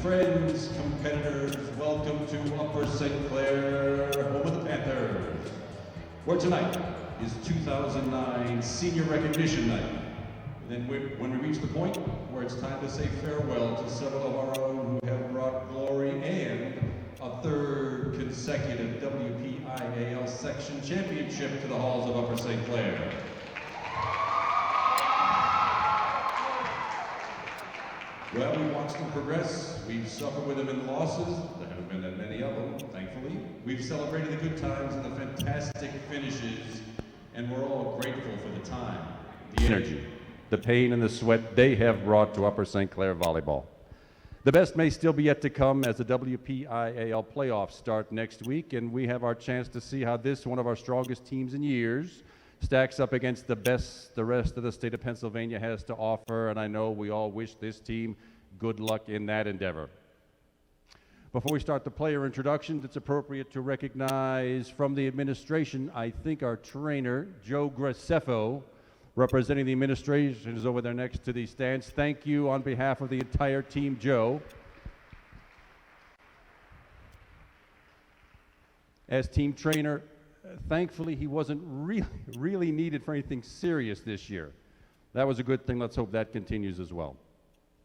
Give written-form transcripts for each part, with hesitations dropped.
friends, competitors, welcome to Upper St. Clair, home of the Panthers, where tonight is 2009 Senior Recognition Night. And then when we reach the point where it's time to say farewell to several of our own who have brought glory and a third consecutive WPIAL Section Championship to the halls of Upper St. Clair. Well, we watched them progress. We've suffered with them in losses. There haven't been that many of them, thankfully. We've celebrated the good times and the fantastic finishes, and we're all grateful for the time, the energy, the pain and the sweat they have brought to Upper St. Clair volleyball. The best may still be yet to come as the WPIAL playoffs start next week, and we have our chance to see how this, one of our strongest teams in years, stacks up against the best the rest of the state of Pennsylvania has to offer, and I know we all wish this team good luck in that endeavor. Before we start the player introductions, it's appropriate to recognize from the administration, I think our trainer, Joe Graceffo, representing the administration, is over there next to the stands. Thank you on behalf of the entire team, Joe. As team trainer, thankfully, he wasn't really needed for anything serious this year. That was a good thing. Let's hope that continues as well.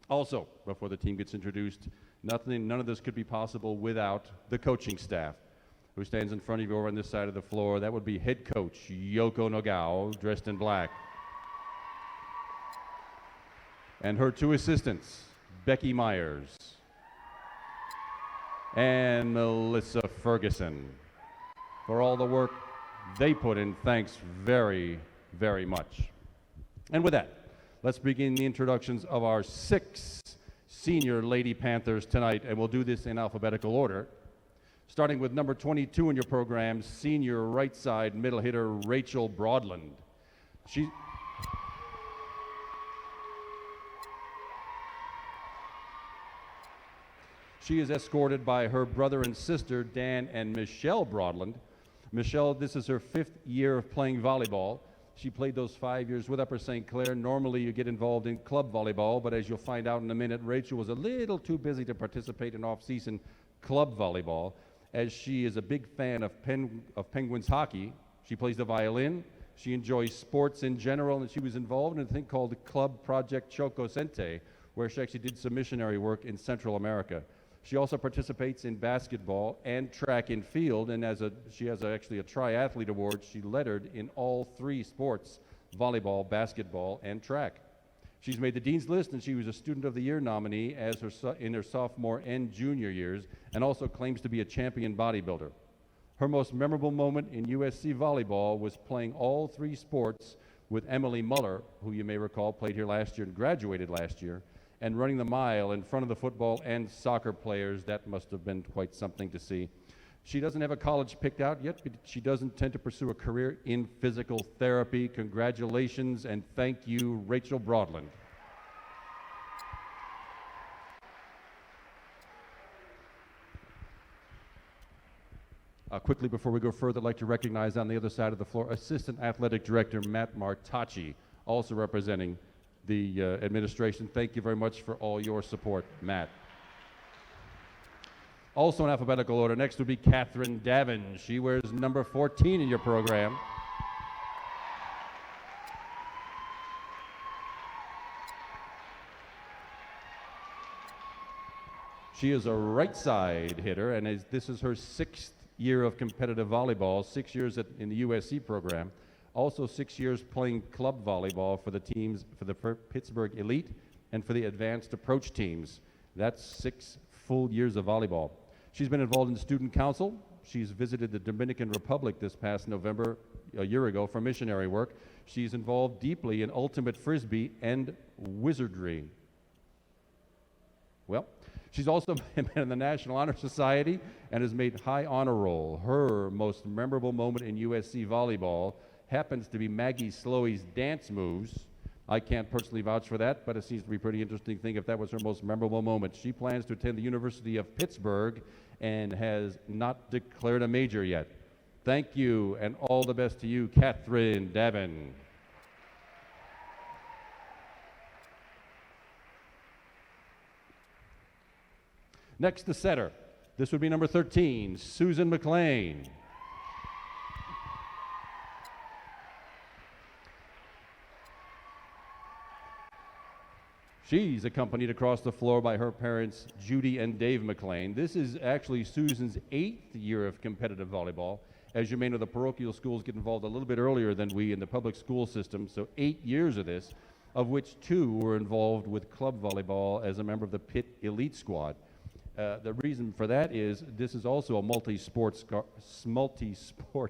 Also, before the team gets introduced, none of this could be possible without the coaching staff, who stands in front of you over on this side of the floor. That would be head coach Yoko Nagao, dressed in black, and her two assistants, Becky Myers and Melissa Ferguson. For all the work they put in, thanks very, very much. And with that, let's begin the introductions of our 6 senior Lady Panthers tonight, and we'll do this in alphabetical order. Starting with number 22 in your program, senior right side middle hitter Rachel Broadland. She is escorted by her brother and sister, Dan and Michelle Broadland. Michelle, this is her 5th year of playing volleyball. She played those 5 years with Upper St. Clair. Normally you get involved in club volleyball, but as you'll find out in a minute, Rachel was a little too busy to participate in off-season club volleyball, as she is a big fan of Penguins hockey. She plays the violin. She enjoys sports in general, and she was involved in a thing called the Club Project Chocosente, where she actually did some missionary work in Central America. She also participates in basketball and track and field, and she has actually a triathlete award. She lettered in all 3 sports, volleyball, basketball, and track. She's made the Dean's List, and she was a Student of the Year nominee in her sophomore and junior years, and also claims to be a champion bodybuilder. Her most memorable moment in USC volleyball was playing all 3 sports with Emily Muller, who you may recall played here last year and graduated last year, and running the mile in front of the football and soccer players. That must have been quite something to see. She doesn't have a college picked out yet, but she does intend to pursue a career in physical therapy. Congratulations and thank you, Rachel Broadland. Quickly, before we go further, I'd like to recognize on the other side of the floor, Assistant Athletic Director Matt Martacci, also representing the administration. Thank you very much for all your support, Matt. Also in alphabetical order, next would be Catherine Davin. She wears number 14 in your program. She is a right side hitter, and this is her 6th year of competitive volleyball, 6 years in the USC program. Also 6 years playing club volleyball for the teams, for the Pittsburgh Elite and for the Advanced Approach teams. That's 6 full years of volleyball. She's been involved in student council. She's visited the Dominican Republic this past November, a year ago, for missionary work. She's involved deeply in ultimate frisbee and wizardry. Well, she's also been in the National Honor Society and has made high honor roll. Her most memorable moment in USC volleyball happens to be Maggie Slowey's dance moves. I can't personally vouch for that, but it seems to be a pretty interesting thing if that was her most memorable moment. She plans to attend the University of Pittsburgh and has not declared a major yet. Thank you, and all the best to you, Catherine Davin. Next, the setter. This would be number 13, Susan McLean. She's accompanied across the floor by her parents, Judy and Dave McLean. This is actually Susan's 8th year of competitive volleyball. As you may know, the parochial schools get involved a little bit earlier than we in the public school system, so 8 years of this, of which 2 were involved with club volleyball as a member of the Pitt Elite Squad. The reason for that is this is also a multi-sport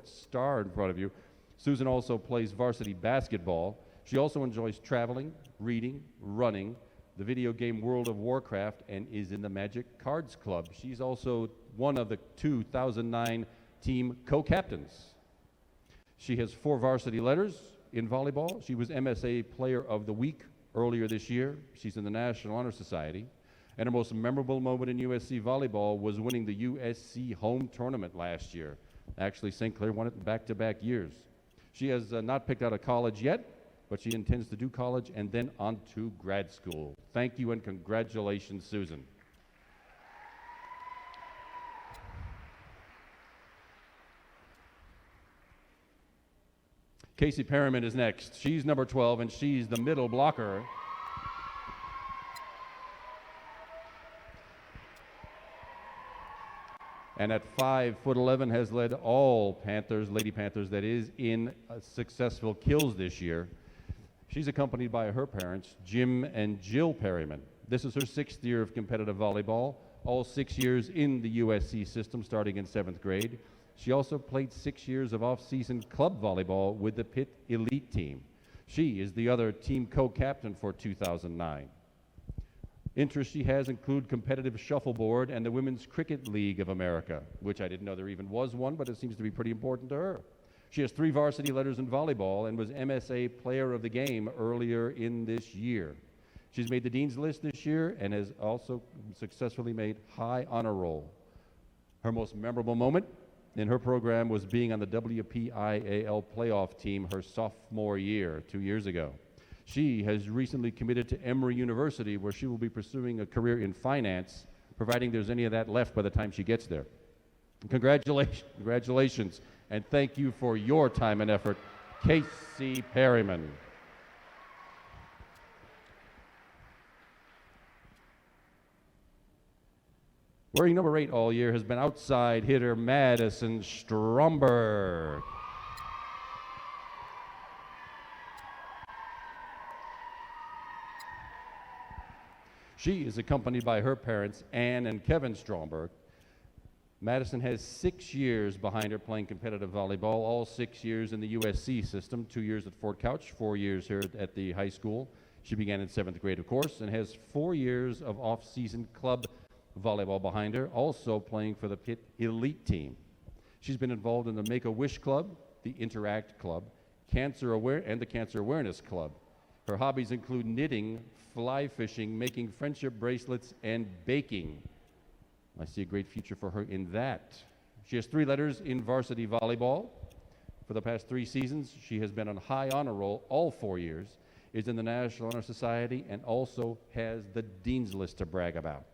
star in front of you. Susan also plays varsity basketball. She also enjoys traveling, reading, running, the video game World of Warcraft, and is in the Magic Cards Club. She's also one of the 2009 team co-captains. She has 4 varsity letters in volleyball. She was MSA Player of the Week earlier this year. She's in the National Honor Society. And her most memorable moment in USC volleyball was winning the USC home tournament last year. Actually, St. Clair won it in back-to-back years. She has not picked out a college yet, but she intends to do college and then on to grad school. Thank you and congratulations, Susan. Casey Perriman is next. She's number 12, and she's the middle blocker. And at 5'11", has led all Panthers, Lady Panthers, that is, in successful kills this year. She's accompanied by her parents, Jim and Jill Perryman. This is her 6th year of competitive volleyball, all 6 years in the USC system, starting in 7th grade. She also played 6 years of off-season club volleyball with the Pitt Elite team. She is the other team co-captain for 2009. Interests she has include competitive shuffleboard and the Women's Cricket League of America, which I didn't know there even was one, but it seems to be pretty important to her. She has 3 varsity letters in volleyball and was MSA Player of the Game earlier in this year. She's made the Dean's List this year and has also successfully made high honor roll. Her most memorable moment in her program was being on the WPIAL playoff team her sophomore year, 2 years ago. She has recently committed to Emory University, where she will be pursuing a career in finance, providing there's any of that left by the time she gets there. Congratulations, and thank you for your time and effort, Casey Perryman. Wearing number 8 all year has been outside hitter Madison Stromberg. She is accompanied by her parents, Ann and Kevin Stromberg. Madison has 6 years behind her playing competitive volleyball, all 6 years in the USC system, 2 years at Fort Couch, 4 years here at the high school. She began in 7th grade, of course, and has 4 years of off-season club volleyball behind her, also playing for the Pitt Elite team. She's been involved in the Make-A-Wish Club, the Interact Club, and the Cancer Awareness Club. Her hobbies include knitting, fly fishing, making friendship bracelets, and baking. I see a great future for her in that. She has 3 letters in varsity volleyball. For the past 3 seasons, she has been on high honor roll all 4 years, is in the National Honor Society, and also has the Dean's List to brag about.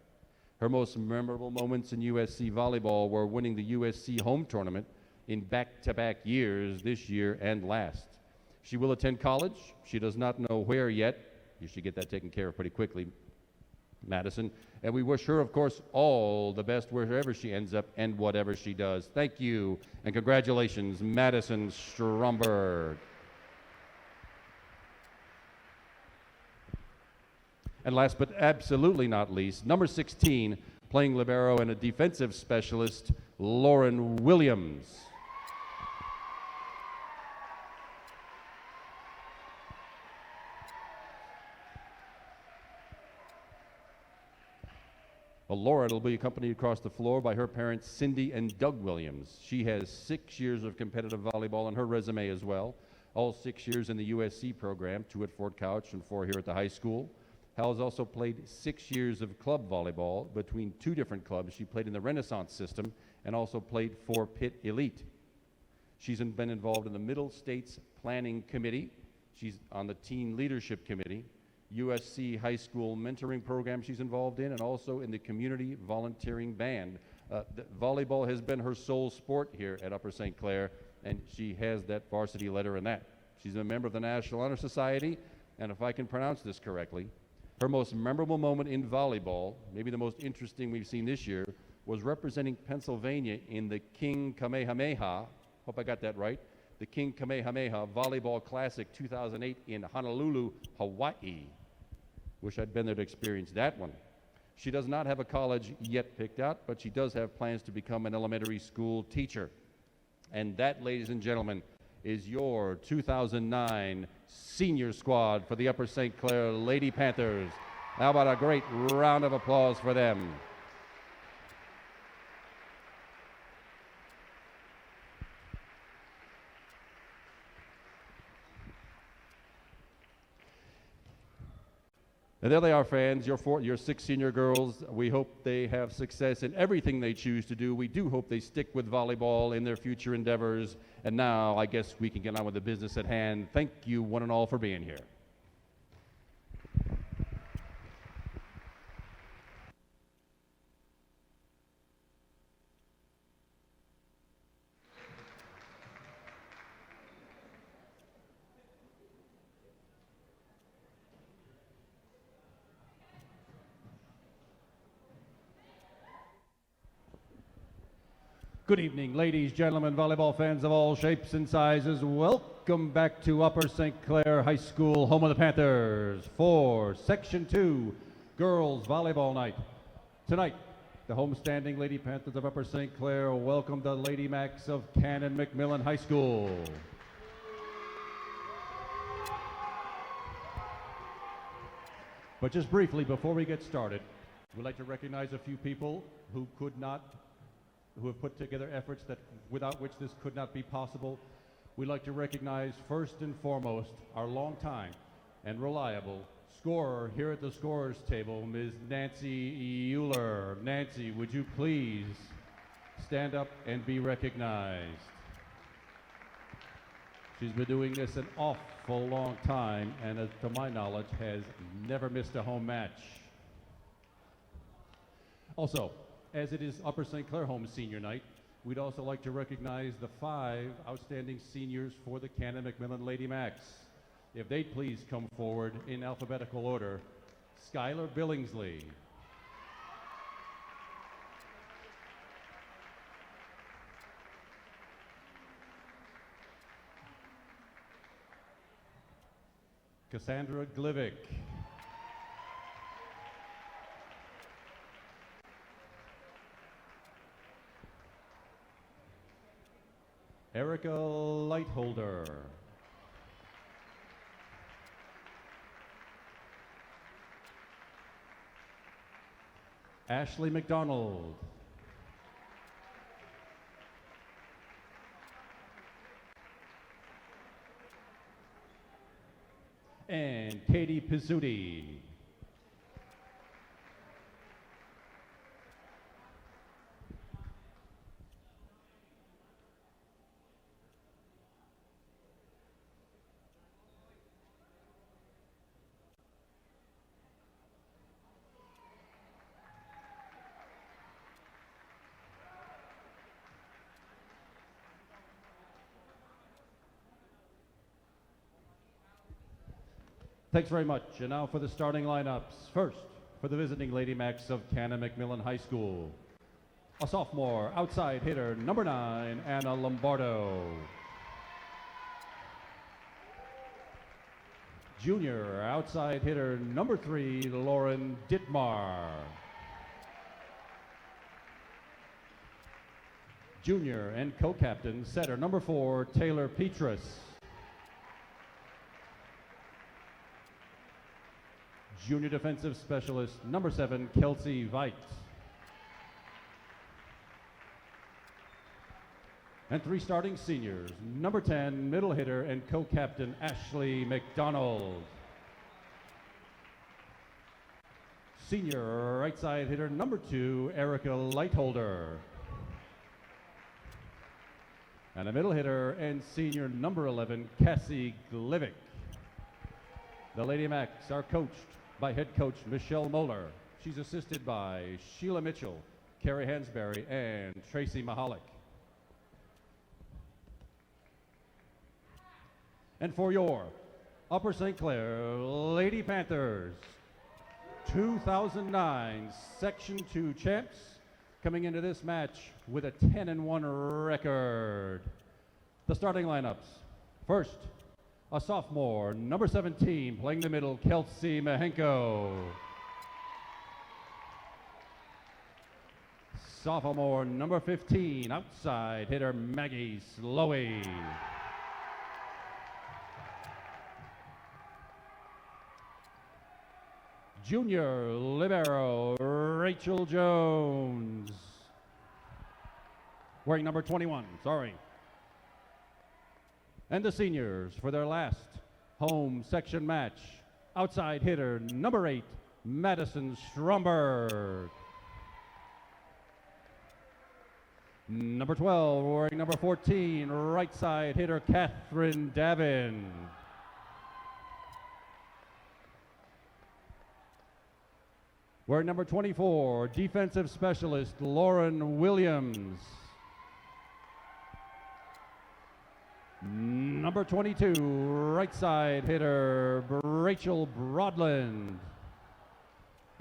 Her most memorable moments in USC volleyball were winning the USC home tournament in back-to-back years, this year and last. She will attend college. She does not know where yet. You should get that taken care of pretty quickly, Madison. And we wish her, of course, all the best wherever she ends up and whatever she does. Thank you and congratulations, Madison Stromberg. And last but absolutely not least, number 16, playing libero and a defensive specialist, Lauren Williams. Well, Lauren will be accompanied across the floor by her parents, Cindy and Doug Williams. She has 6 years of competitive volleyball on her resume as well, all 6 years in the USC program, 2 at Fort Couch and 4 here at the high school. Hal has also played 6 years of club volleyball between 2 different clubs. She played in the Renaissance system and also played for Pitt Elite. She's been involved in the Middle States Planning Committee. She's on the Teen Leadership Committee, USC high school mentoring program she's involved in, and also in the community volunteering band. Volleyball has been her sole sport here at Upper St. Clair, and she has that varsity letter in that. She's a member of the National Honor Society, and if I can pronounce this correctly, her most memorable moment in volleyball, maybe the most interesting we've seen this year, was representing Pennsylvania in the King Kamehameha, hope I got that right, the King Kamehameha Volleyball Classic 2008 in Honolulu, Hawaii. Wish I'd been there to experience that one. She does not have a college yet picked out, but she does have plans to become an elementary school teacher. And that, ladies and gentlemen, is your 2009 senior squad for the Upper St. Clair Lady Panthers. How about a great round of applause for them? And there they are, fans, your 6 senior girls. We hope they have success in everything they choose to do. We do hope they stick with volleyball in their future endeavors. And now I guess we can get on with the business at hand. Thank you, one and all, for being here. Good evening, ladies, gentlemen, volleyball fans of all shapes and sizes. Welcome back to Upper St. Clair High School, home of the Panthers, for Section 2 Girls Volleyball Night. Tonight, the homestanding Lady Panthers of Upper St. Clair welcome the Lady Macs of Canon-McMillan High School. But just briefly, before we get started, we'd like to recognize a few people who have put together efforts without which this could not be possible. We'd like to recognize first and foremost our longtime and reliable scorer here at the scorer's table, Ms. Nancy Euler. Nancy, would you please stand up and be recognized? She's been doing this an awful long time and, to my knowledge, has never missed a home match. Also, as it is Upper St. Clair Home Senior Night, we'd also like to recognize the 5 outstanding seniors for the Canon-McMillan Lady Macs. If they'd please come forward in alphabetical order. Skylar Billingsley. Cassandra Glivick. Erica Lightholder. Ashley McDonald. And Katie Pizzuti. Thanks very much. And now for the starting lineups. First, for the visiting Lady Macs of Canon-McMillan High School. A sophomore outside hitter, number 9, Anna Lombardo. Junior outside hitter, number 3, Lauren Dittmar. Junior and co-captain, setter, number 4, Taylor Petrus. Junior defensive specialist, number 7, Kelsey Veit. And 3 starting seniors, number 10, middle hitter and co-captain, Ashley McDonald. Senior right side hitter, number 2, Erica Lightholder. And a middle hitter and senior number 11, Cassie Glivick. The Lady Macs are coached by head coach Michelle Moeller. She's assisted by Sheila Mitchell, Carrie Hansberry, and Tracy Mahalik. And for your Upper St. Clair Lady Panthers, 2009 Section 2 champs, coming into this match with a 10-1 record. The starting lineups. First, a sophomore, number 17, playing the middle, Kelsey Mahenko. Sophomore, number 15, outside hitter, Maggie Slowey. Junior libero, Rachel Jones. Wearing number 21, sorry. And the seniors for their last home section match. Outside hitter, number 8, Madison Stromberg. Number 12, wearing number 14, right side hitter, Catherine Davin. Wearing number 24, defensive specialist, Lauren Williams. Number 22, right side hitter, Rachel Broadland.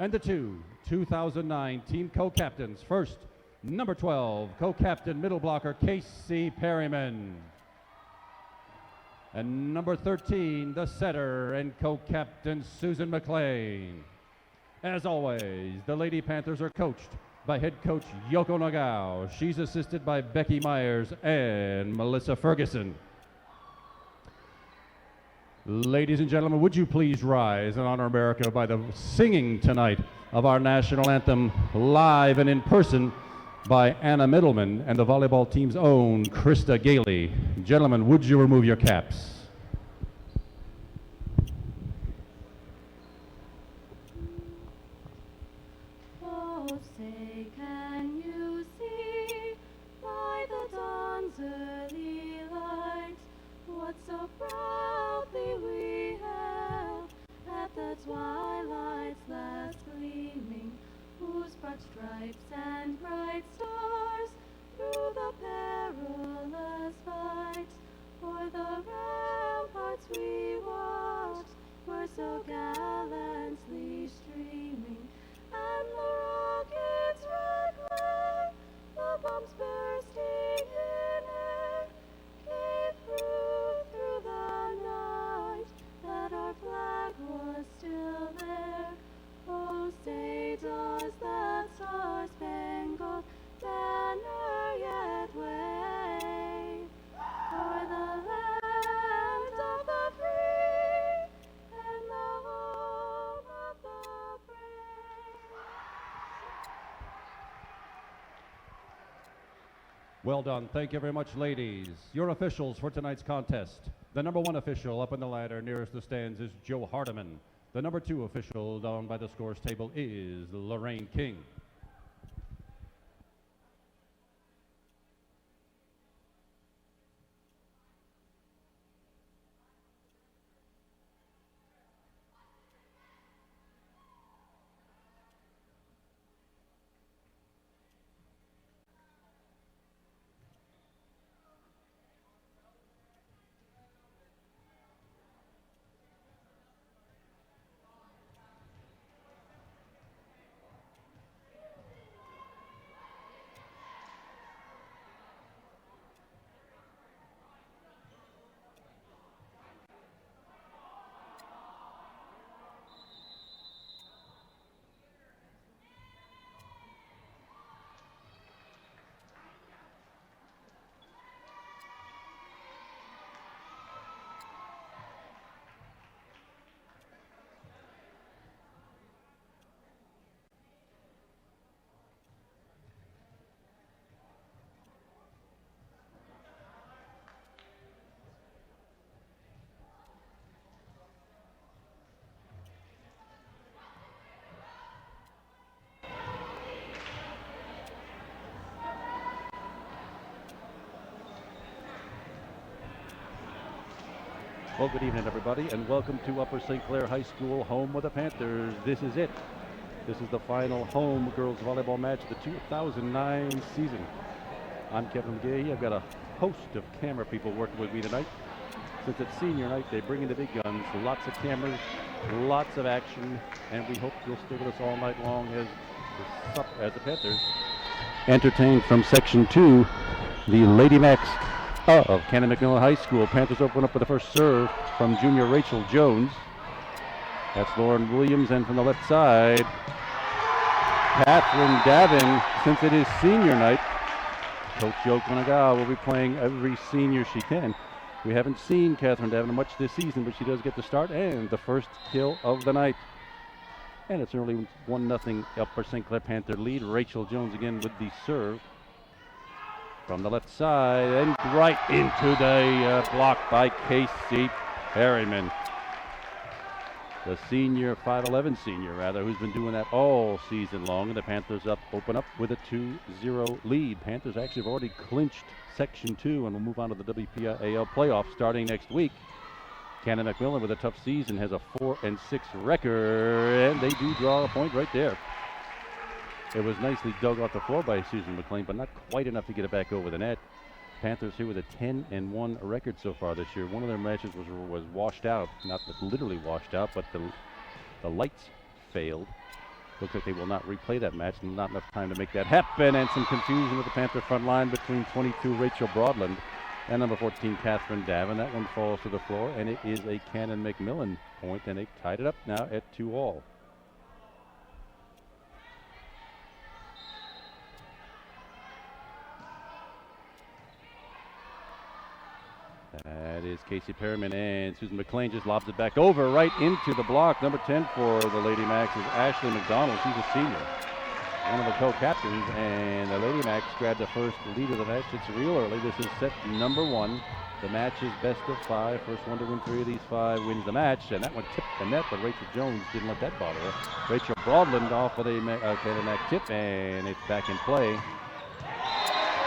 And the 2009 team co-captains. First, number 12, co-captain middle blocker, Casey Perryman. And number 13, the setter and co-captain, Susan McLean. As always, the Lady Panthers are coached by head coach Yoko Nagao. She's assisted by Becky Myers and Melissa Ferguson. Ladies and gentlemen, would you please rise and honor America by the singing tonight of our national anthem live and in person by Anna Middleman and the volleyball team's own Krista Gailey. Gentlemen, would you remove your caps? Twilight's last gleaming, whose broad stripes and bright stars through the perilous fight for the ramparts we watched were so gallantly streaming, and the rockets' red glare, the bombs bursting in air, gave proof through the night that our flag was still there. Oh, say does that star-spangled banner yet wave for the land of the free and the home of the brave? Well done. Thank you very much, ladies. Your officials for tonight's contest. The number 1 official up on the ladder nearest the stands is Joe Hardiman. The number 2 official down by the scores table is Lorraine King. Well, good evening, everybody, and welcome to Upper St. Clair High School, home of the Panthers. This is it. This is the final home girls volleyball match of the 2009 season. I'm Kevin McGahey. I've got a host of camera people working with me tonight. Since it's senior night, they bring in the big guns. Lots of cameras, lots of action, and we hope you'll stay with us all night long as the Panthers entertain from Section 2, the Lady Macs of Canon-McMillan High School. Panthers open up with the first serve from junior Rachel Jones. That's Lauren Williams, and from the left side, Catherine Davin. Since it is senior night, Coach Joe Guanaga will be playing every senior she can. We haven't seen Catherine Davin much this season, but she does get the start and the first kill of the night. And it's an early 1-0 Upper St. Clair Panther lead. Rachel Jones again with the serve from the left side and right into the block by Casey Perryman. The senior, 5'11" senior rather, who's been doing that all season long. And the Panthers open up with a 2-0 lead. Panthers actually have already clinched Section 2 and will move on to the WPIAL playoffs starting next week. Canon-McMillan with a tough season has a 4-6 record, and they do draw a point right there. It was nicely dug off the floor by Susan McLean, but not quite enough to get it back over the net. Panthers here with a 10-1 record so far this year. One of their matches was washed out, not literally washed out, but the lights failed. Looks like they will not replay that match, and not enough time to make that happen. And some confusion with the Panther front line between 22 Rachel Broadland and number 14 Catherine Davin. That one falls to the floor, and it is a Canon-McMillan point, and they've tied it up now at 2-all. That is Casey Perryman, and Susan McLean just lobs it back over right into the block. Number 10 for the Lady Macs is Ashley McDonald. She's a senior, one of the co-captains, and the Lady Macs grabbed the first lead of the match. It's real early. This is set number 1. The match is best of 5. First one to win 3 of these 5 wins the match, and that one tipped the net, but Rachel Jones didn't let that bother her. Rachel Broadland off with a Mac tip, and it's back in play.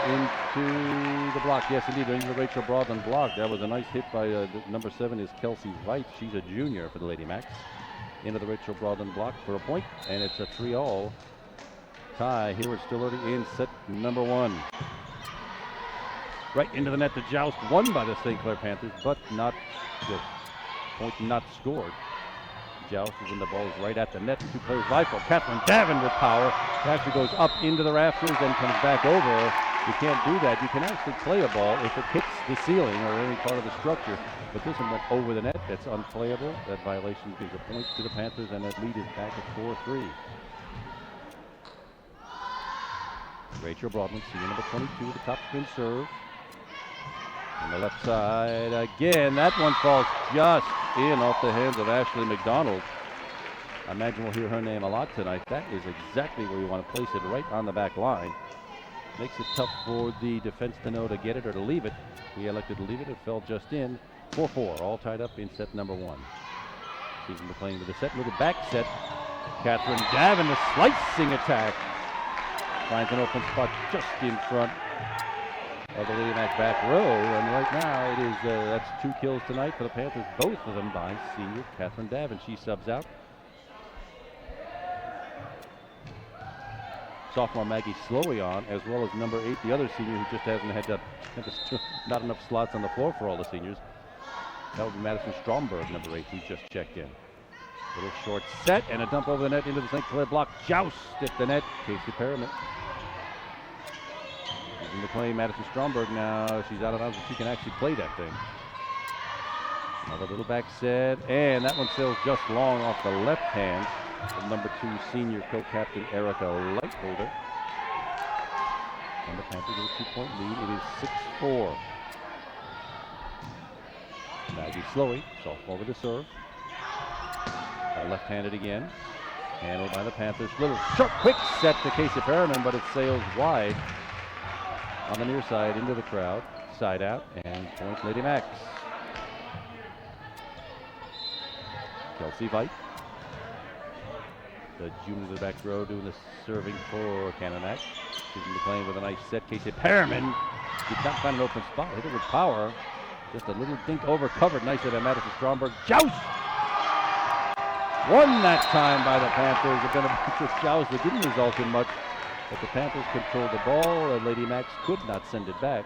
Into the block. Yes, indeed, into the Rachel Broadland block. That was a nice hit by number 7 is Kelsey White. She's a junior for the Lady Macs. Into the Rachel Broadland block for a point, and it's a 3-all tie. Here it's still early in set number 1. Right into the net, the joust won by the St. Clair Panthers, but not the point not scored. Joust is in the ball right at the net. 2 players vie for Catherine Davin with power. Actually goes up into the rafters and comes back over. You can't do that. You can actually play a ball if it hits the ceiling or any part of the structure. But this one went over the net. That's unplayable. That violation gives a point to the Panthers, and that lead is back at 4-3. Rachel Broadman, senior number 22, the top spin serve. On the left side again. That one falls just in off the hands of Ashley McDonald. I imagine we'll hear her name a lot tonight. That is exactly where you want to place it, right on the back line. Makes it tough for the defense to know to get it or to leave it. He elected to leave it. It fell just in. 4-4, all tied up in set number 1. Susan McLean with a set with a back set. Catherine Davin, a slicing attack. Finds an open spot just in front of the Lady Mac back row. And right now it is, that's 2 kills tonight for the Panthers, both of them by senior Catherine Davin. She subs out. Sophomore Maggie Slowey on, as well as number 8, the other senior who just hasn't had not enough slots on the floor for all the seniors. That would be Madison Stromberg, number 8, who just checked in. Little short set and a dump over the net into the St. Clair block. Joust at the net. Casey Perryman. Susan McLean, Madison Stromberg now. She's out of bounds, but she can actually play that thing. Another little back set, and that one sails just long off the left hand. Number 2 senior co-captain Erica Lightholder. And the Panthers with a 2-point lead. It is 6-4. Maggie Slowey, sophomore with the serve. Left-handed again. Handled by the Panthers. Little short, quick set to Casey Perryman, but it sails wide on the near side into the crowd. Side out, and point Lady Macs. Kelsey Veit. The junior to the back row doing the serving for Canon-McMillan. Susan McLean with a nice set. Casey Perryman did not find an open spot. Hit it with power. Just a little dink over, covered nicely by Madison Stromberg. Joust! Won that time by the Panthers. It's been a bunch of jousts that didn't result in much, but the Panthers controlled the ball, and Lady Max could not send it back.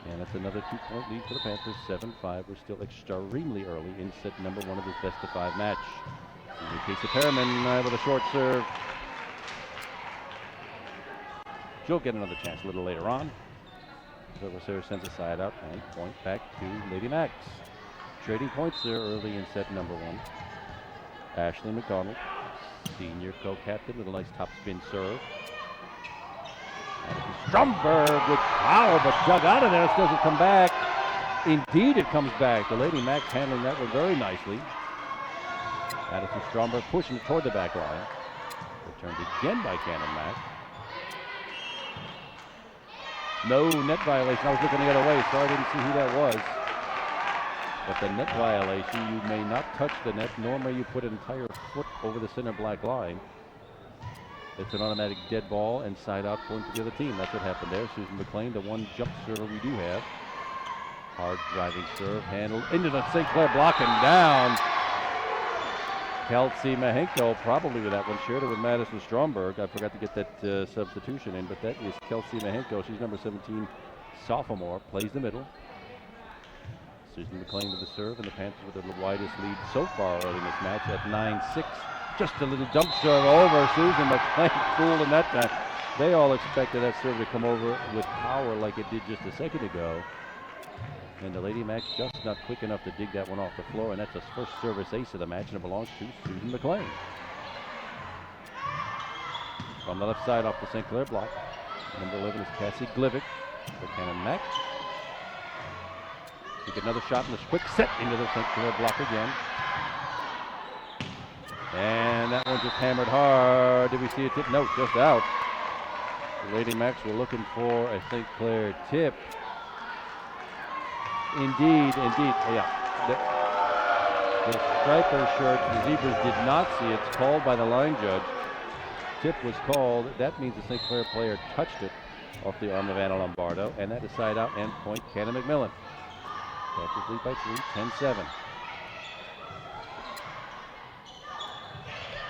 And that's another 2-point lead for the Panthers, 7-5. We're still extremely early in set number 1 of this best-of-5 match. And Casey Perriman with a short serve. She'll get another chance a little later on. Silver serve sends a side out and point back to Lady Max. Trading points there early in set number 1. Ashley McDonald, senior co-captain, with a nice top spin serve. Stromberg with power, but dug out of there. It doesn't come back. Indeed, it comes back. The Lady Max handling that one very nicely. Madison Stromberg pushing it toward the back line. Returned again by Canon-Mac. No net violation. I was looking the other way, so I didn't see who that was. But the net violation, you may not touch the net, nor may you put an entire foot over the center black line. It's an automatic dead ball and side out point to the other team. That's what happened there. Susan McLean, the one jump server we do have. Hard driving serve, handled into the St. Clair block and down. Kelsey Mahenko probably with that one, shared it with Madison Stromberg. I forgot to get that substitution in, but that is Kelsey Mahenko. She's number 17, sophomore, plays the middle. Susan McLean with the serve, and the Panthers with the widest lead so far early in this match at 9-6. Just a little dump serve over Susan McLean, fooled in that time. They all expected that serve to come over with power like it did just a second ago. And the Lady Max just not quick enough to dig that one off the floor, and that's the first service ace of the match, and it belongs to Susan McLean. From the left side off the St. Clair block, number 11 is Cassie Glivic for Canon-Mac. You get another shot in this quick set into the St. Clair block again. And that one just hammered hard. Did we see a tip? No, just out. The Lady Max were looking for a St. Clair tip. Indeed. Yeah. The striper shirt, the Zebras did not see it. It's called by the line judge. Tip was called. That means the St. Clair player touched it off the arm of Anna Lombardo. And that is side out and point Canon-McMillan. Panthers lead by 3, 10-7.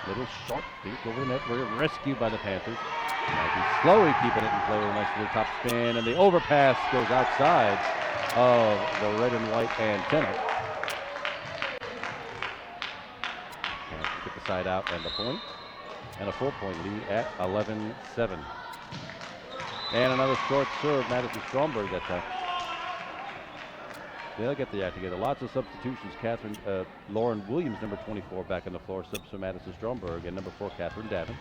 Little short dink over the net. We're rescued by the Panthers. Maggie slowly keeping it in play with a nice little top spin, and the overpass goes outside of the red and white antenna. Panthers get the side out and the point, and a 4-point lead at 11-7. And another short serve, Madison Stromberg that time. They'll get the act together. Lots of substitutions. Lauren Williams, number 24, back on the floor. Subs for Madison Stromberg. And number 4, Catherine Davin.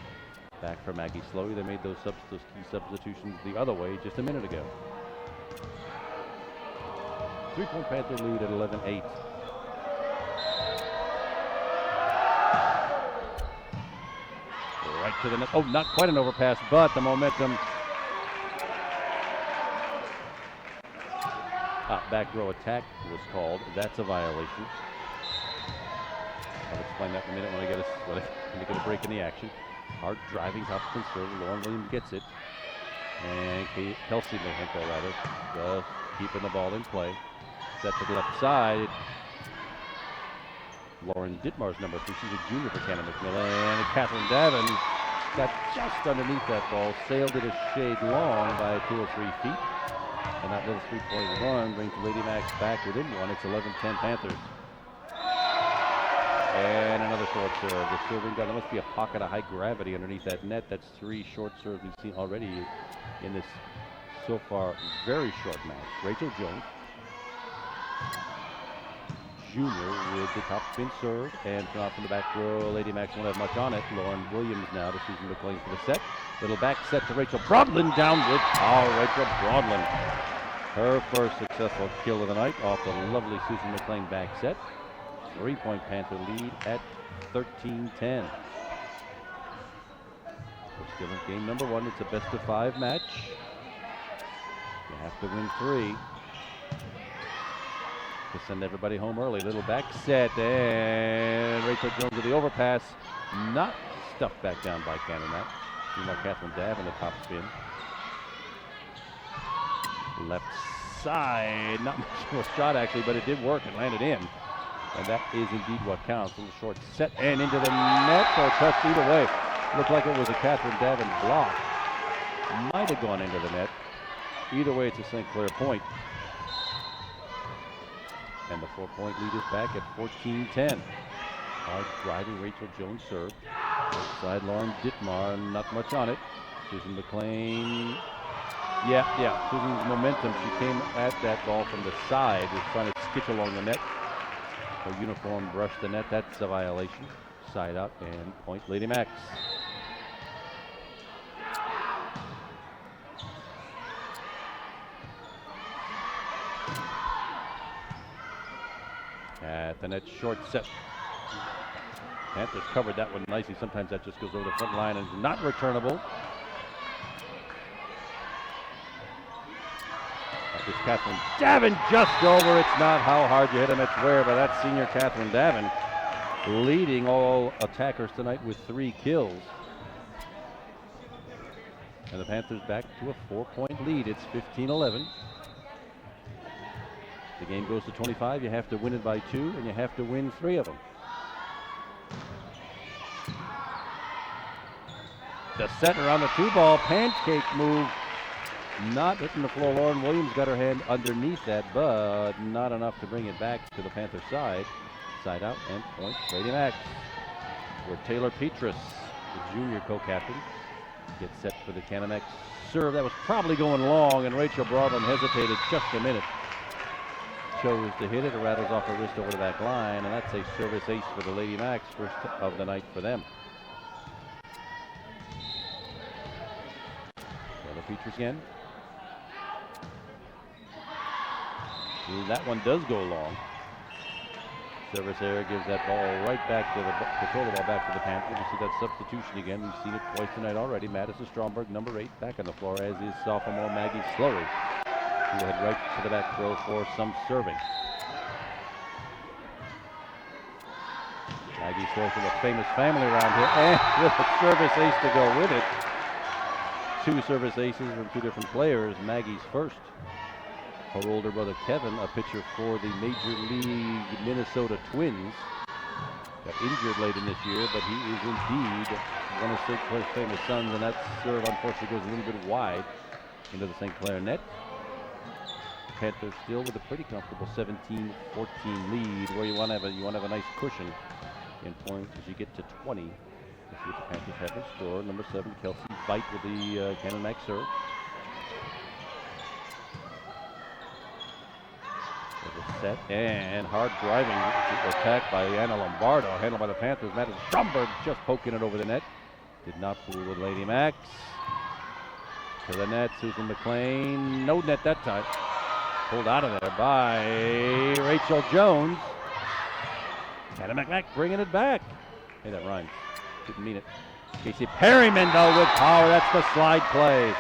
Back for Maggie Slowey. They made those key substitutions the other way just a minute ago. 3-point Panther lead at 11-8. Right to the net. Oh, not quite an overpass, but the momentum. Back row attack was called. That's a violation. I'll explain that in a minute when I get a break in the action. Hard driving, top spin serve. Lauren Williams gets it. And Kelsey Mahenko, just keeping the ball in play. Set to the left side. Lauren Dittmar's number 3. She's a junior for Canon-McMillan. And Catherine Davin got just underneath that ball. Sailed it a shade long by 2 or 3 feet. And that little 3-point run brings Lady Max back within one. It's 11-10 Panthers. And another short serve. The serving guy, there must be a pocket of high gravity underneath that net. That's 3 short serves we've seen already in this so far very short match. Rachel Jones, junior, with the top spin serve. And from out from the back row, Lady Max won't have much on it. Lauren Williams now to Susan McLean for the set. Little back set to Rachel Broadland, down with power. Rachel Broadland. Her first successful kill of the night off the lovely Susan McLean back set. 3-point Panther lead at 13-10. We're still in game number 1. It's a best-of-5 match. You have to win 3 to send everybody home early. Little back set, and Rachel Jones with the overpass. Not stuffed back down by Canon-Mac. Meanwhile, Catherine Dav in the top spin. Left side. Not much of a shot, actually, but it did work and landed in. And that is indeed what counts. A little short set and into the net, or touched either way. Looked like it was a Catherine Davin block. Might have gone into the net. Either way, it's a St. Clair point. And the 4-point lead is back at 14-10. Hard driving Rachel Jones serve. Outside Lauren Dittmar, not much on it. Susan McLean. Yeah. Susan's momentum. She came at that ball from the side, was trying to skitch along the net. Her uniform brushed the net. That's a violation. Side out and point Lady Max. At the net, short set. Panthers covered that one nicely. Sometimes that just goes over the front line and is not returnable. That is Catherine Davin just over. It's not how hard you hit him, it's where, but that's senior Catherine Davin leading all attackers tonight with 3 kills. And the Panthers back to a 4-point lead. It's 15-11. The game goes to 25. You have to win it by 2, and you have to win 3 of them. The setter on the 2-ball pancake move. Not hitting the floor. Lauren Williams got her hand underneath that, but not enough to bring it back to the Panther side. Side out and point Lady Max. Where Taylor Petrus, the junior co-captain, gets set for the Canon-McMillan serve. That was probably going long, and Rachel Broadland hesitated just a minute. Chose to hit it. It rattles off her wrist over the back line, and that's a service ace for the Lady Max, first of the night for them. Taylor Petrus again. That one does go long. Service error gives that ball right back to the control the ball back to the Panthers. You see that substitution again. We've seen it twice tonight already. Madison Stromberg, number 8, back on the floor, as is sophomore Maggie Slurry, who head right to the back row for some serving. Maggie Slurry with a famous family around here, and with a service ace to go with it. 2 service aces from 2 different players. Maggie's first. Her older brother Kevin, a pitcher for the Major League Minnesota Twins, got injured late in this year, but he is indeed one of St. Clair's famous sons, and that serve unfortunately goes a little bit wide into the St. Clair net. Panthers still with a pretty comfortable 17-14 lead, where you want to have a nice cushion in points as you get to 20. Let's see what the Panthers have in store. Number 7, Kelsey Veit with the Canon-McMillan serve. Set and hard driving attack by Anna Lombardo, handled by the Panthers. Madison Stromberg just poking it over the net. Did not fool with Lady Max. To the net, Susan McLean. No net that time. Pulled out of there by Rachel Jones. Canon-McMillan bringing it back. Hey, that rhymes. Didn't mean it. Casey Perryman, though, with power. That's the slide play,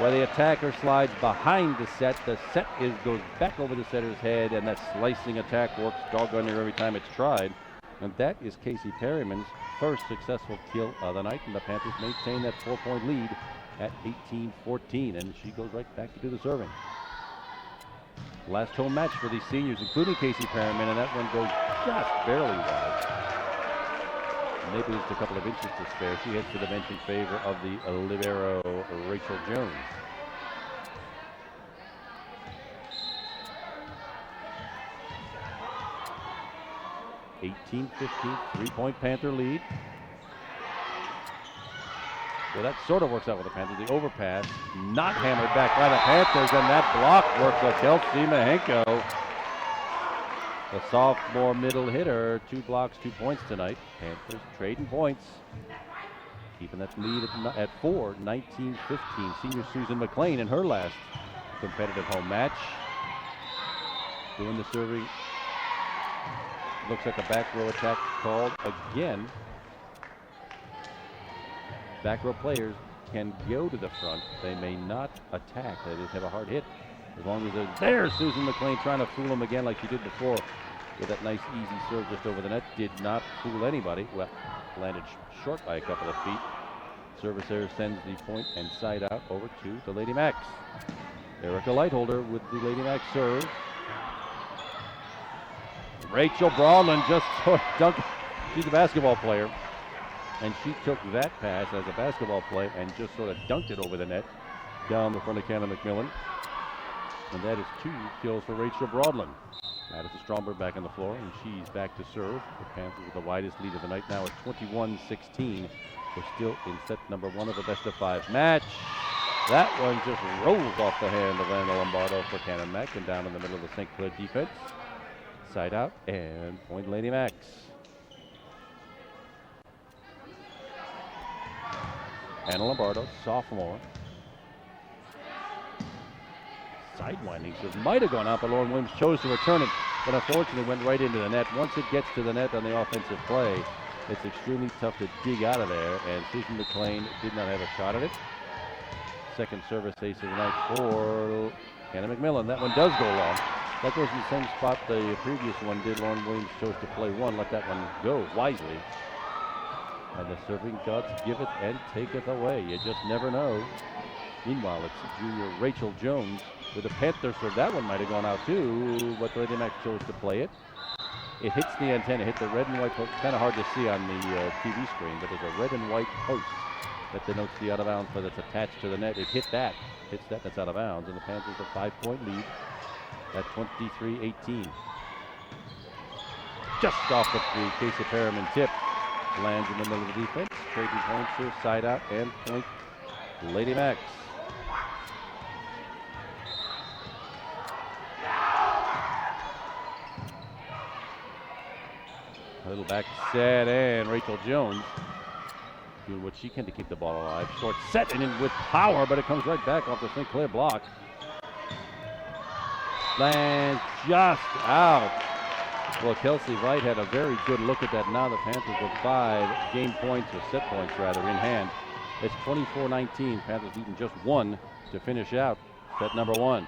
where the attacker slides behind the set. The set goes back over the setter's head, and that slicing attack works doggone near every time it's tried. And that is Casey Perryman's first successful kill of the night, and the Panthers maintain that 4-point lead at 18-14, and she goes right back to do the serving. Last home match for these seniors, including Casey Perryman, and that one goes just barely wide. Maybe just a couple of inches to spare. She heads to the bench in favor of the libero Rachel Jones. (18-15), 3-point Panther lead. Well, that sort of works out with the Panthers. The overpass, not hammered back by the Panthers, and that block works with Kelsey Mahenko, the sophomore middle hitter. 2 blocks, 2 points tonight. Panthers trading points, keeping that lead at 4, 19-15. Senior Susan McLean in her last competitive home match, doing the serving. Looks like a back row attack called again. Back row players can go to the front. They may not attack. They just have a hard hit. As long as they're there, Susan McLean trying to fool them again like she did before with that nice easy serve just over the net. Did not fool anybody. Well, landed short by a couple of feet. Service error sends the point and side out over to the Lady Max. Erica Lightholder with the Lady Mac serve. Rachel Broadland just sort of dunked. She's a basketball player, and she took that pass as a basketball play and just sort of dunked it over the net down the front of Canon-McMillan. And that is 2 kills for Rachel Broadland. Madison Stromberg back on the floor, and she's back to serve. The Panthers with the widest lead of the night now at 21-16. We're still in set number 1 of a best-of-5 match. That one just rolls off the hand of Anna Lombardo for Canon Mac and down in the middle of the St. Clair defense. Side out and point Lady Macs. Anna Lombardo, sophomore. Sidewinding serve might have gone out, but Lauren Williams chose to return it, but unfortunately went right into the net. Once it gets to the net on the offensive play, it's extremely tough to dig out of there, and Susan McLean did not have a shot at it. Second service ace of the night for Canon-McMillan. That one does go long. That goes in the same spot the previous one did. Lauren Williams chose to play one, let that one go wisely. And the serving gods give it and take it away. You just never know. Meanwhile, it's junior Rachel Jones with a Panther serve. That one might have gone out too, but Lady Mac chose to play it. It hits the antenna, hit the red and white post. Kind of hard to see on the TV screen, but there's a red and white post that denotes the out of bounds play that's attached to the net. It hit that, hits that, that's out of bounds, and the Panthers a 5-point lead at 23-18. Just off the Casey Perriman tip, lands in the middle of the defense. Trading points here, side out and point Lady Macs. A little back set, and Rachel Jones doing what she can to keep the ball alive. Short set and in with power, but it comes right back off the St. Clair block. Lands just out. Well, Kelsey Wright had a very good look at that. Now the Panthers with 5 game points, or set points rather, in hand. It's 24-19. Panthers beating just 1 to finish out set number 1.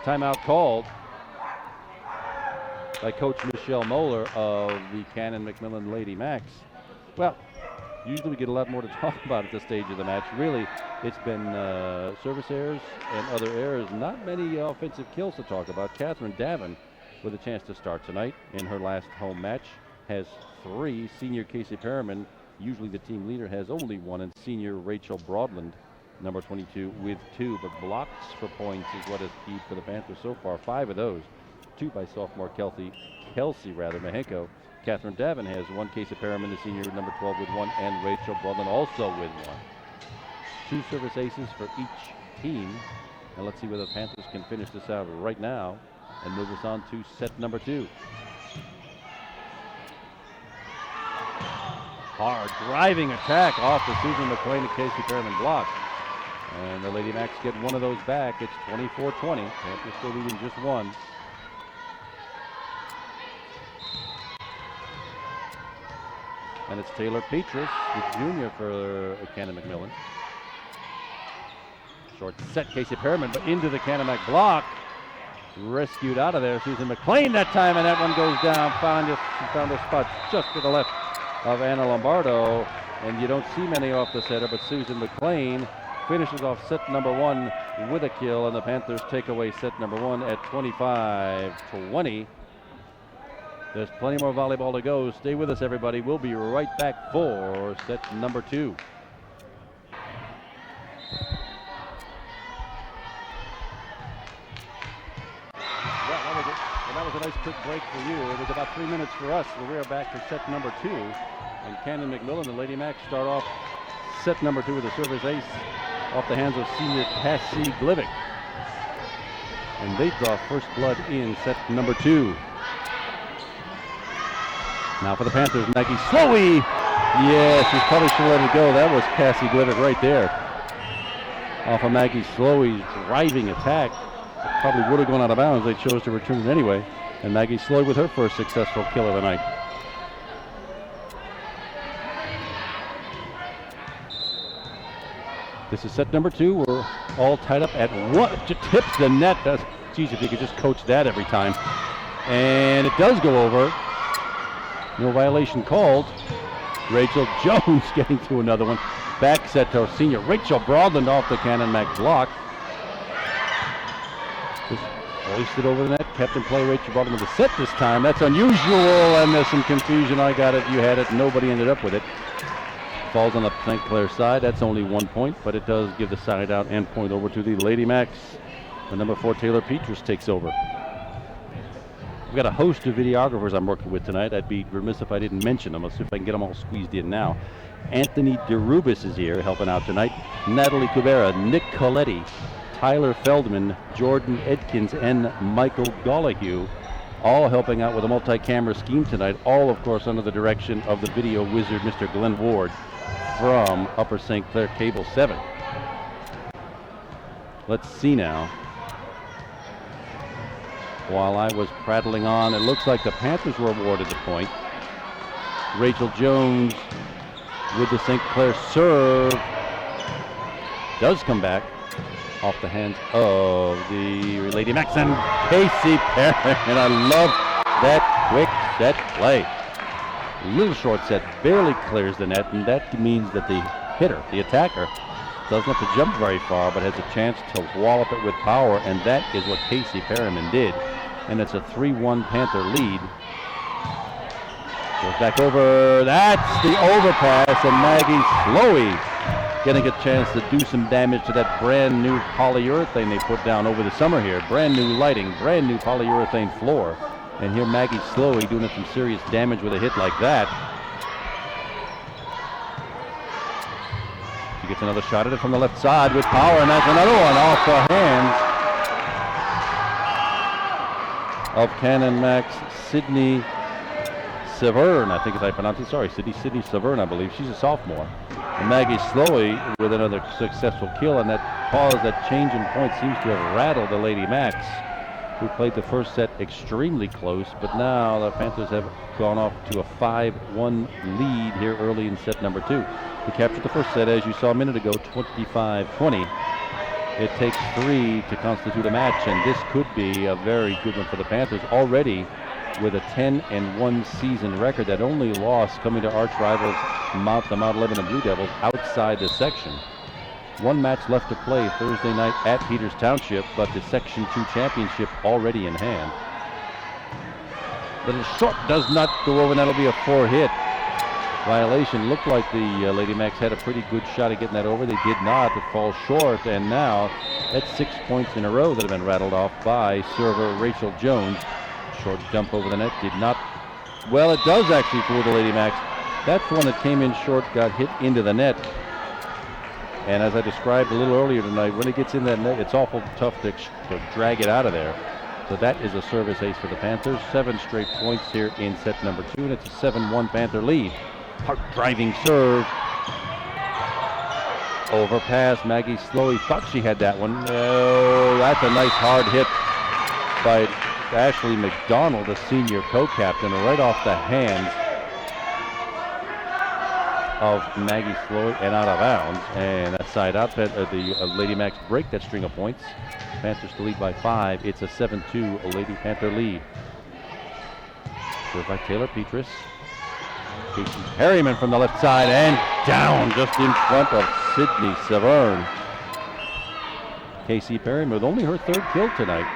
Timeout called by Coach Michelle Moeller of the Canon-McMillan Lady Macs. Well, usually we get a lot more to talk about at this stage of the match. Really, it's been service errors and other errors. Not many offensive kills to talk about. Catherine Davin with a chance to start tonight in her last home match has 3. Senior Casey Perriman, usually the team leader, has only 1, and senior Rachel Broadland, number 22, with 2. But blocks for points is what has keyed for the Panthers so far. 5 of those. 2 by sophomore Kelsey Mahenko. Catherine Davin has 1. Casey Perriman, the senior, number 12, with 1, and Rachel Broadland also with 1. 2 service aces for each team. And let's see whether the Panthers can finish this out right now and move us on to set number 2. Hard driving attack off the Susan McLean and Casey Perriman block. And the Lady Macs get one of those back. It's 24-20. Panthers still leading just 1. And it's Taylor Petrus, the junior for Canon-McMillan. Short set, Casey Perriman, but into the Canon-Mac block. Rescued out of there, Susan McLean that time, and that one goes down. Found a spot just to the left of Anna Lombardo, and you don't see many off the setter, but Susan McLean finishes off set number 1 with a kill, and the Panthers take away set number 1 at 25-20. There's plenty more volleyball to go. Stay with us, everybody. We'll be right back for set number 2. That was a nice quick break for you. It was about 3 minutes for us. We are back for set number 2. And Canon-McMillan, the Lady Macs, start off set number 2 with a service ace off the hands of senior Cassie Glivick. And they draw first blood in set number 2. Now for the Panthers, Maggie Slowey. Yeah, she probably should let it go. That was Cassie Glivick right there. Off of Maggie Slowey's driving attack. It probably would have gone out of bounds. They chose to return it anyway. And Maggie Slowey with her first successful kill of the night. This is set number 2. We're all tied up at 1. It tips the net. Geez, if you could just coach that every time. And it does go over. No violation called. Rachel Jones getting to another one. Back set to senior Rachel Broadland off the Canon-Mac block. Hoisted over the net, kept in play. Rachel Broadman with the set this time. That's unusual, and there's some confusion. I got it, you had it, nobody ended up with it. Falls on the St. Clair side. That's only 1 point, but it does give the side out and point over to the Lady Macs. The number 4 Taylor Petrus takes over. We've got a host of videographers I'm working with tonight. I'd be remiss if I didn't mention them. Let's see if I can get them all squeezed in now. Anthony DeRubis is here helping out tonight. Natalie Kubera, Nick Coletti, Tyler Feldman, Jordan Edkins, and Michael Gollahue, all helping out with a multi-camera scheme tonight, all of course under the direction of the video wizard, Mr. Glenn Ward from Upper St. Clair Cable 7. Let's see now. While I was prattling on, it looks like the Panthers were awarded the point. Rachel Jones with the St. Clair serve does come back off the hands of the Lady Macs and Casey Perrin. And I love that quick set play. Little short set, barely clears the net, and that means that the hitter, the attacker, doesn't have to jump very far, but has a chance to wallop it with power, and that is what Casey Perriman did. And it's a 3-1 Panther lead. Goes back over, that's the overpass, and Maggie Slowey getting a chance to do some damage to that brand new polyurethane they put down over the summer here. Brand new lighting, brand new polyurethane floor. And here Maggie Slowey doing some serious damage with a hit like that. She gets another shot at it from the left side with power, and that's another one off the hands of Canon-Mac's Sydney Severn, I think as I pronounce it. Sorry, Sydney Severn, I believe. She's a sophomore. And Maggie Slowey with another successful kill, and that pause, that change in point seems to have rattled the Lady Macs, who played the first set extremely close, but now the Panthers have gone off to a 5-1 lead here early in set number 2. They captured the first set, as you saw a minute ago, 25-20. It takes 3 to constitute a match, and this could be a very good one for the Panthers, already with a 10-1 season record. That only loss coming to arch rivals the Mount Lebanon Blue Devils outside the section. One match left to play Thursday night at Peters Township, but the Section 2 championship already in hand. Little short does not go over, and that'll be a 4-hit violation. Looked like the Lady Macs had a pretty good shot at getting that over. They did not. It falls short, and now that's 6 points in a row that have been rattled off by server Rachel Jones. Short jump over the net did not. Well, it does actually fool the Lady Macs. That's the one that came in short, got hit into the net. And as I described a little earlier tonight, when it gets in that net, it's awful tough to drag it out of there. So that is a service ace for the Panthers. 7 straight points here in set number 2, and it's a 7-1 Panther lead. Hard driving serve. Overpass. Maggie Slowey thought she had that one. Oh, that's a nice hard hit by Ashley McDonald, the senior co-captain, right off the hands of Maggie Slowey and out of bounds. And that side out, the Lady Macs break that string of points. Panthers to lead by 5. It's a 7-2 Lady Panther lead. Served by Taylor Petrus. Casey Perryman from the left side and down just in front of Sydney Severn. Casey Perryman with only her 3rd kill tonight.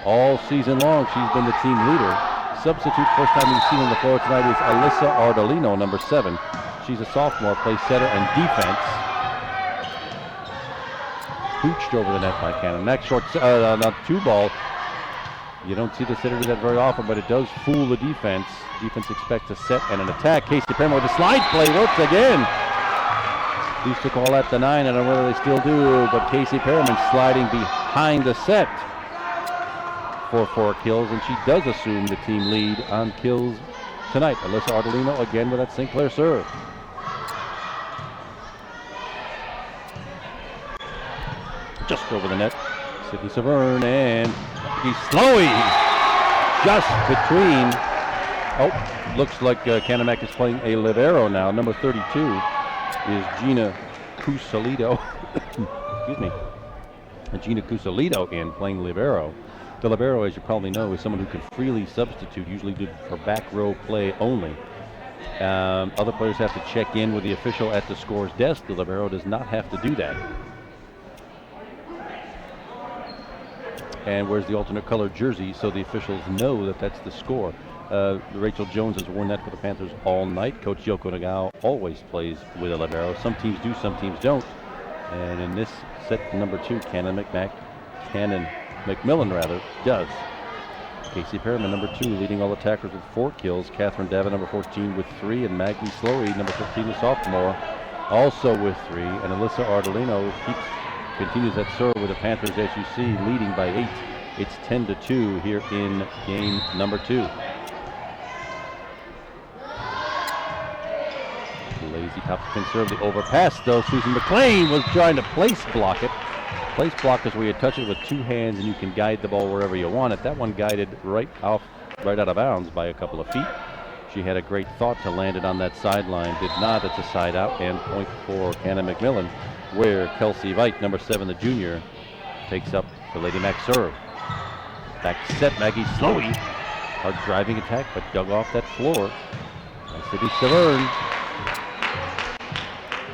All season long, she's been the team leader. Substitute, first time we've seen on the floor tonight, is Alyssa Ardolino, number 7. She's a sophomore, plays setter and defense. Pooched over the net by Cannon. Next short, not 2-ball. You don't see the setter do that very often, but it does fool the defense. Defense expects a set and an attack. Casey Perryman with a slide play, works again. Used to call that the 9, I don't know whether they still do, but Casey Perryman sliding behind the set for 4 kills, and she does assume the team lead on kills tonight. Alyssa Ardolino again with that St. Clair serve. Just over the net. Sydney Severn and Slowey just between. Oh, looks like Canon-Mac is playing a libero now. Number 32 is Gina Cusalito. Excuse me. Gina Cusalito in playing libero. The libero, as you probably know, is someone who can freely substitute, usually good for back row play only. Other players have to check in with the official at the scorer's desk. The libero does not have to do that. and wears the alternate color jersey, so the officials know that that's the score. Rachel Jones has worn that for the Panthers all night. Coach Yoko Nagao always plays with a libero. Some teams do, some teams don't. And in this set number 2, Canon-McMillan does. Casey Perriman, number 2, leading all attackers with 4 kills. Catherine Davin, number 14, with 3. And Maggie Slowy, number 15, the sophomore, also with 3. And Alyssa Ardolino continues that serve with the Panthers, as you see, leading by 8. It's 10-2 here in game number 2. Lazy top spin serve, the overpass though. Susan McLean was trying to place block it. Place block is where you touch it with 2 hands and you can guide the ball wherever you want it. That one guided right out of bounds by a couple of feet. She had a great thought to land it on that sideline. Did not. It's a side out and point for Canon-McMillan, where Kelsey Veit, number 7, the junior, takes up the Lady Mac serve. Back set, Maggie Slowy. Hard driving attack, but dug off that floor. City Severn.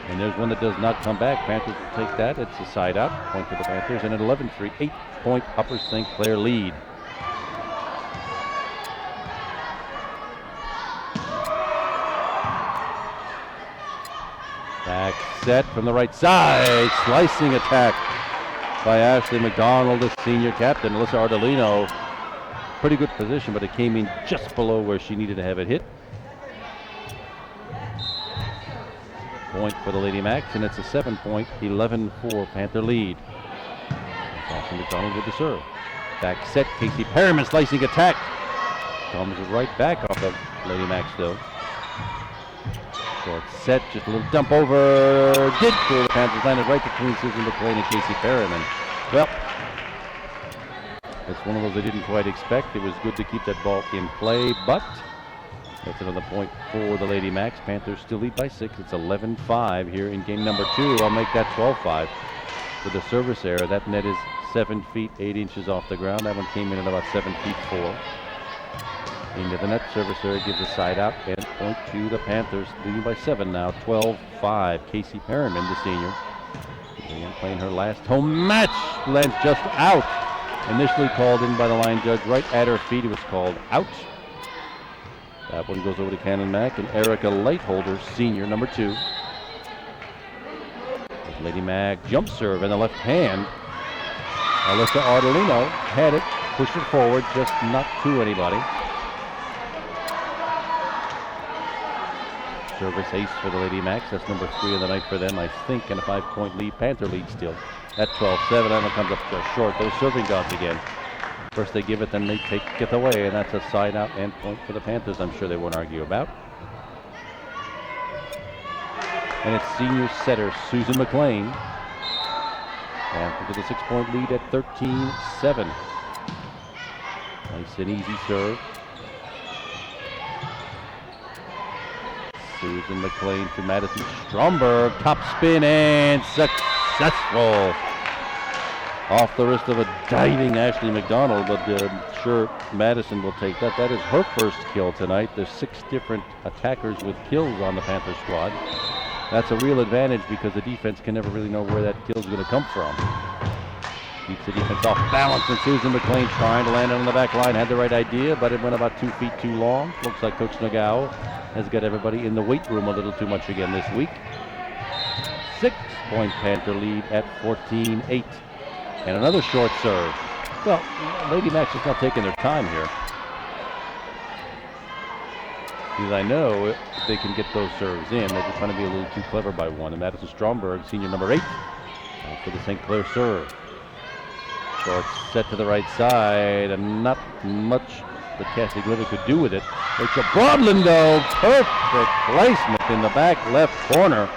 And there's one that does not come back. Panthers will take that. It's a side out. Point for the Panthers. And at 11-3, 8-point Upper St. Clair lead. Back set from the right side. Slicing attack by Ashley McDonald, the senior captain. Alyssa Ardolino. Pretty good position, but it came in just below where she needed to have it hit. Point for the Lady Macs, and it's a 7-point, 11-4 Panther lead. Ashley McDonald with the serve. Back set, Casey Perriman slicing attack. Comes right back off of Lady Macs though. Short set, just a little dump over. Did for the Panthers, landed right between Susan McLean and Casey Perriman. Well, it's one of those I didn't quite expect. It was good to keep that ball in play, but that's another point for the Lady Macs. Panthers still lead by 6. It's 11-5 here in game number 2. I'll make that 12-5 with the service error. That net is 7 feet 8 inches off the ground. That one came in at about 7 feet 4. Into the net, service error gives a side out and point to the Panthers, leading by 7 now, 12-5. Casey Perriman, the senior, playing her last home match, lands just out. Initially called in by the line judge right at her feet. It was called out. That one goes over to Cannon Mac and Erica Lightholder, senior, number 2. Lady Mac jump serve in the left hand. Alyssa Ardolino had it, pushed it forward, just not to anybody. Service ace for the Lady Macs. That's number 3 of the night for them, I think, and a 5-point lead. Panther lead still at 12-7. That one comes up just short. Those serving gods again. First they give it, then they take it away, and that's a side out and point for the Panthers. I'm sure they won't argue about. And it's senior setter Susan McLean. And to the 6-point lead at 13-7. Nice and easy serve. Susan McLean to Madison Stromberg. Top spin and successful. Off the wrist of a diving Ashley McDonald, but sure Madison will take that. That is her first kill tonight. There's 6 different attackers with kills on the Panther squad. That's a real advantage because the defense can never really know where that kill is going to come from. Keeps the defense off balance, and Susan McLean trying to land it on the back line. Had the right idea, but it went about 2 feet too long. Looks like Coach Nagao has got everybody in the weight room a little too much again this week. 6-point Panther lead at 14-8. And another short serve. Well, Lady Macs is not taking their time here. Because I know they can get those serves in. They're just trying to be a little too clever by one. And Madison Stromberg, senior number 8, for the St. Clair serve. Short set to the right side, and not much that Cassie Glitter could do with it. Rachel Broadland, though, perfect placement in the back left corner.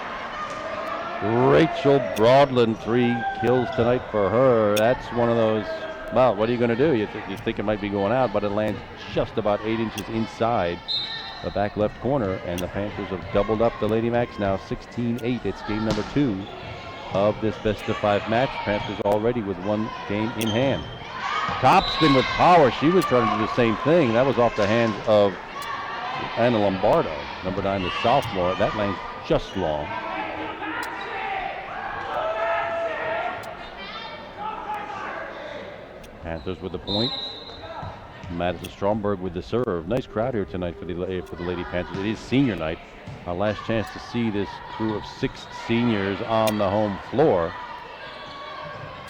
Rachel Broadland, 3 kills tonight for her. That's one of those, well, what are you going to do? You think it might be going out, but it lands just about 8 inches inside the back left corner, and the Panthers have doubled up the Lady Macs now, 16-8. It's game number 2 of this best-of-5 match. Panthers already with 1 game in hand. Top spin with power. She was trying to do the same thing. That was off the hands of Anna Lombardo, number 9, the sophomore. That lands just long. Panthers with the point. Madison Stromberg with the serve. Nice crowd here tonight for the Lady Panthers. It is senior night. Our last chance to see this crew of 6 seniors on the home floor.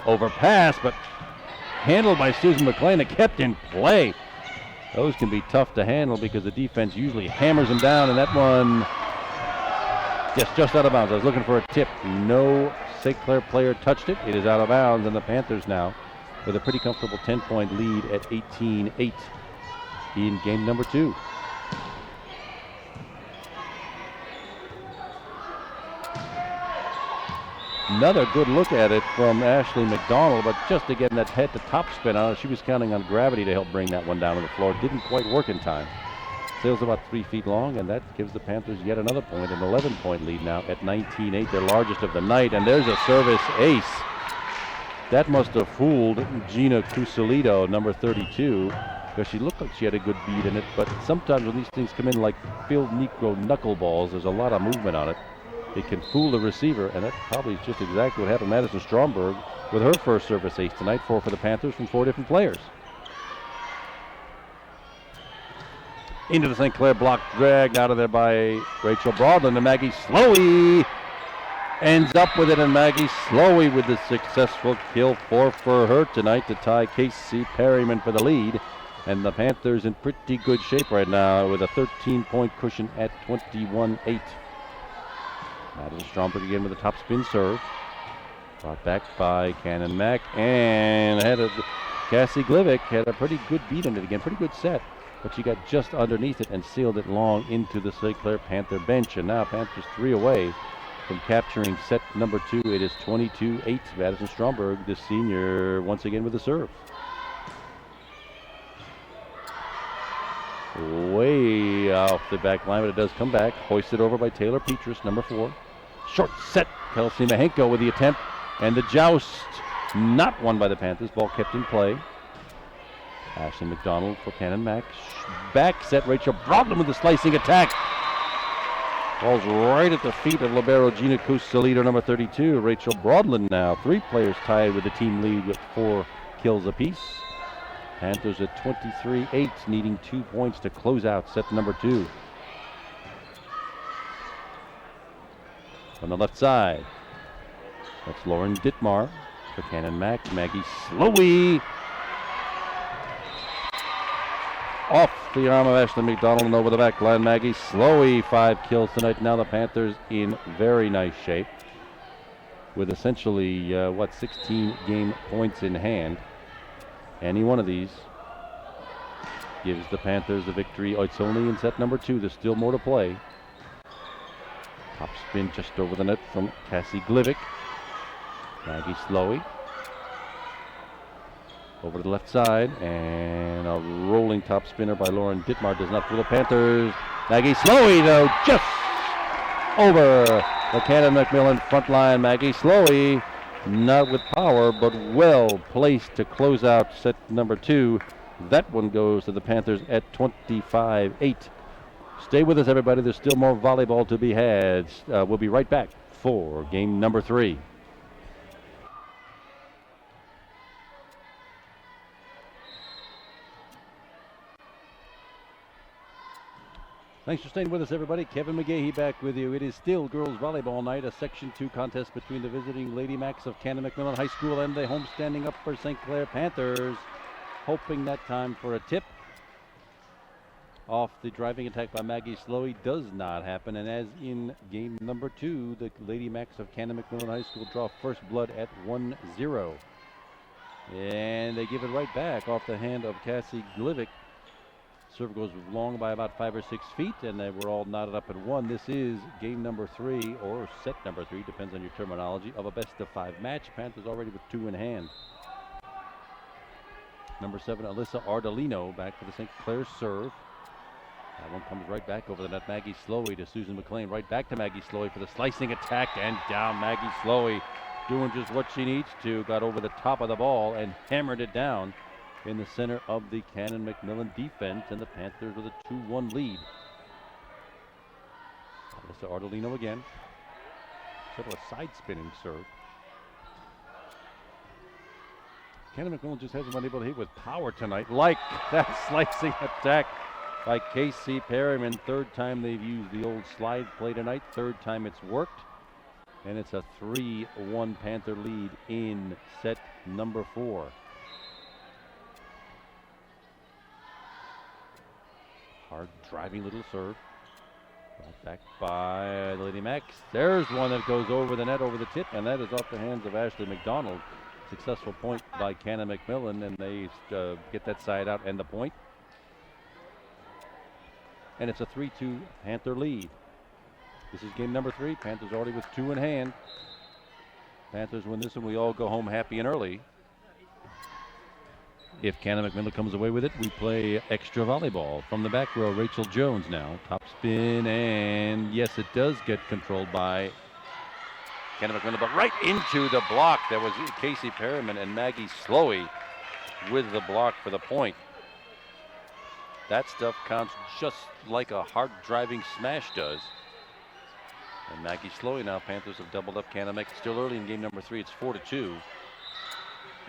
Overpass, but handled by Susan McLean and kept in play. Those can be tough to handle because the defense usually hammers them down, and that one just out of bounds. I was looking for a tip. No St. Clair player touched it. It is out of bounds, and the Panthers now with a pretty comfortable 10-point lead at 18-8 in game number 2. Another good look at it from Ashley McDonald, but just to get that head to top spin on it, she was counting on gravity to help bring that one down to the floor. Didn't quite work in time. Sails about 3 feet long, and that gives the Panthers yet another point, an 11-point lead now at 19-8, their largest of the night. And there's a service ace. That must have fooled Gina Cusolito, number 32, because she looked like she had a good beat in it. But sometimes when these things come in like field Negro knuckleballs, there's a lot of movement on it. It can fool the receiver, and that probably is just exactly what happened to Madison Stromberg with her first service ace tonight. 4 for the Panthers from 4 different players. Into the St. Clair block, dragged out of there by Rachel Broadland, and Maggie Slowey ends up with it, and Maggie Slowey with the successful kill. 4 for her tonight to tie Casey Perryman for the lead. And the Panthers in pretty good shape right now with a 13-point cushion at 21-8. Madison Stromberg again with a top spin serve. Brought back by Canon-Mac, and Cassie Glivic had a pretty good beat in it again, pretty good set. But she got just underneath it and sealed it long into the St. Clair Panther bench. And now Panthers 3 away from capturing set number 2. It is 22-8. Madison Stromberg, the senior, once again with the serve. Way off the back line, but it does come back. Hoisted over by Taylor Petrus, number 4. Short set. Kelsey Mahenko with the attempt. And the joust not won by the Panthers. Ball kept in play. Ashley McDonald for Canon-Mac. Back set. Rachel Broadland with the slicing attack. Falls right at the feet of libero Gina Cusolito, number 32. Rachel Broadland now. 3 players tied with the team lead with 4 kills apiece. Panthers at 23-8, needing 2 points to close out set number 2. On the left side, that's Lauren Dittmar for Canon-Mac. Maggie Slowey off the arm of Ashley McDonald and over the back line. Maggie Slowey, 5 kills tonight. Now the Panthers in very nice shape with essentially 16 game points in hand. Any one of these gives the Panthers the victory. Oh, it's only in set number 2. There's still more to play. Top spin just over the net from Cassie Glivic. Maggie Slowey over to the left side, and a rolling top spinner by Lauren Dittmar does not fool the Panthers. Maggie Slowey, though, just over the Canon-McMillan front line. Maggie Slowey, not with power, but well placed to close out set number 2. That one goes to the Panthers at 25-8. Stay with us, everybody. There's still more volleyball to be had. We'll be right back for game number 3. Thanks for staying with us, everybody. Kevin McGahey back with you. It is still girls volleyball night, a Section 2 contest between the visiting Lady Macs of Canon-McMillan High School and the homestanding Upper St. Clair Panthers. Hoping that time for a tip off the driving attack by Maggie Slowey does not happen. And as in game number 2, the Lady Macs of Canon-McMillan High School draw first blood at 1-0. And they give it right back off the hand of Cassie Glivic. Serve goes long by about 5 or 6 feet, and they were all knotted up at 1. This is game number 3, or set number 3, depends on your terminology, of a best-of-5 match. Panthers already with 2 in hand. Number 7, Alyssa Ardolino, back for the St. Clair serve. That one comes right back over the net. Maggie Slowey to Susan McLean. Right back to Maggie Slowey for the slicing attack, and down. Maggie Slowey doing just what she needs to. Got over the top of the ball and hammered it down in the center of the Canon-McMillan defense, and the Panthers with a 2-1 lead. Alyssa Ardolino again. Sort of a side spinning serve. Canon-McMillan just hasn't been able to hit with power tonight, like that slicing attack by Casey Perryman. Third time they've used the old slide play tonight. Third time it's worked. And it's a 3-1 Panther lead in set number 4. Hard driving little serve. Brought back by the Lady Macs. There's one that goes over the net, over the tip, and that is off the hands of Ashley McDonald. Successful point by Canon-McMillan, and they get that side out and the point. And it's a 3-2 Panther lead. This is game number 3. Panthers already with 2 in hand. Panthers win this one, we all go home happy and early. If Canon-McMillan comes away with it, we play extra volleyball. From the back row, Rachel Jones now. Top spin, and yes, it does get controlled by Canon-McMillan, but right into the block. That was Casey Perryman and Maggie Slowey with the block for the point. That stuff counts just like a hard driving smash does. And Maggie Slowey now, Panthers have doubled up Canon-Mc. Still early in game number 3, it's 4-2.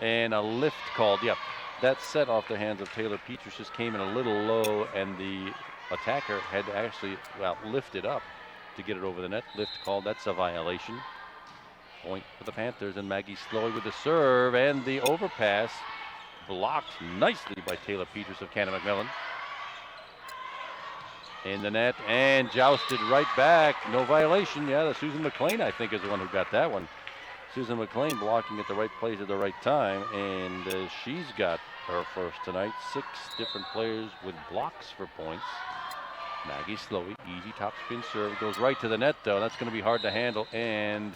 And a lift called, yep. That set off the hands of Taylor Peters just came in a little low, and the attacker had to actually, lift it up to get it over the net. Lift called, that's a violation. Point for the Panthers, and Maggie Slowey with the serve, and the overpass blocked nicely by Taylor Peters of Canon-McMillan. In the net, and jousted right back. No violation. Yeah, Susan McLean, I think, is the one who got that one. Susan McLean blocking at the right place at the right time, and she's got her first tonight. 6 different players with blocks for points. Maggie Slowey, easy top spin serve. Goes right to the net, though. That's going to be hard to handle, and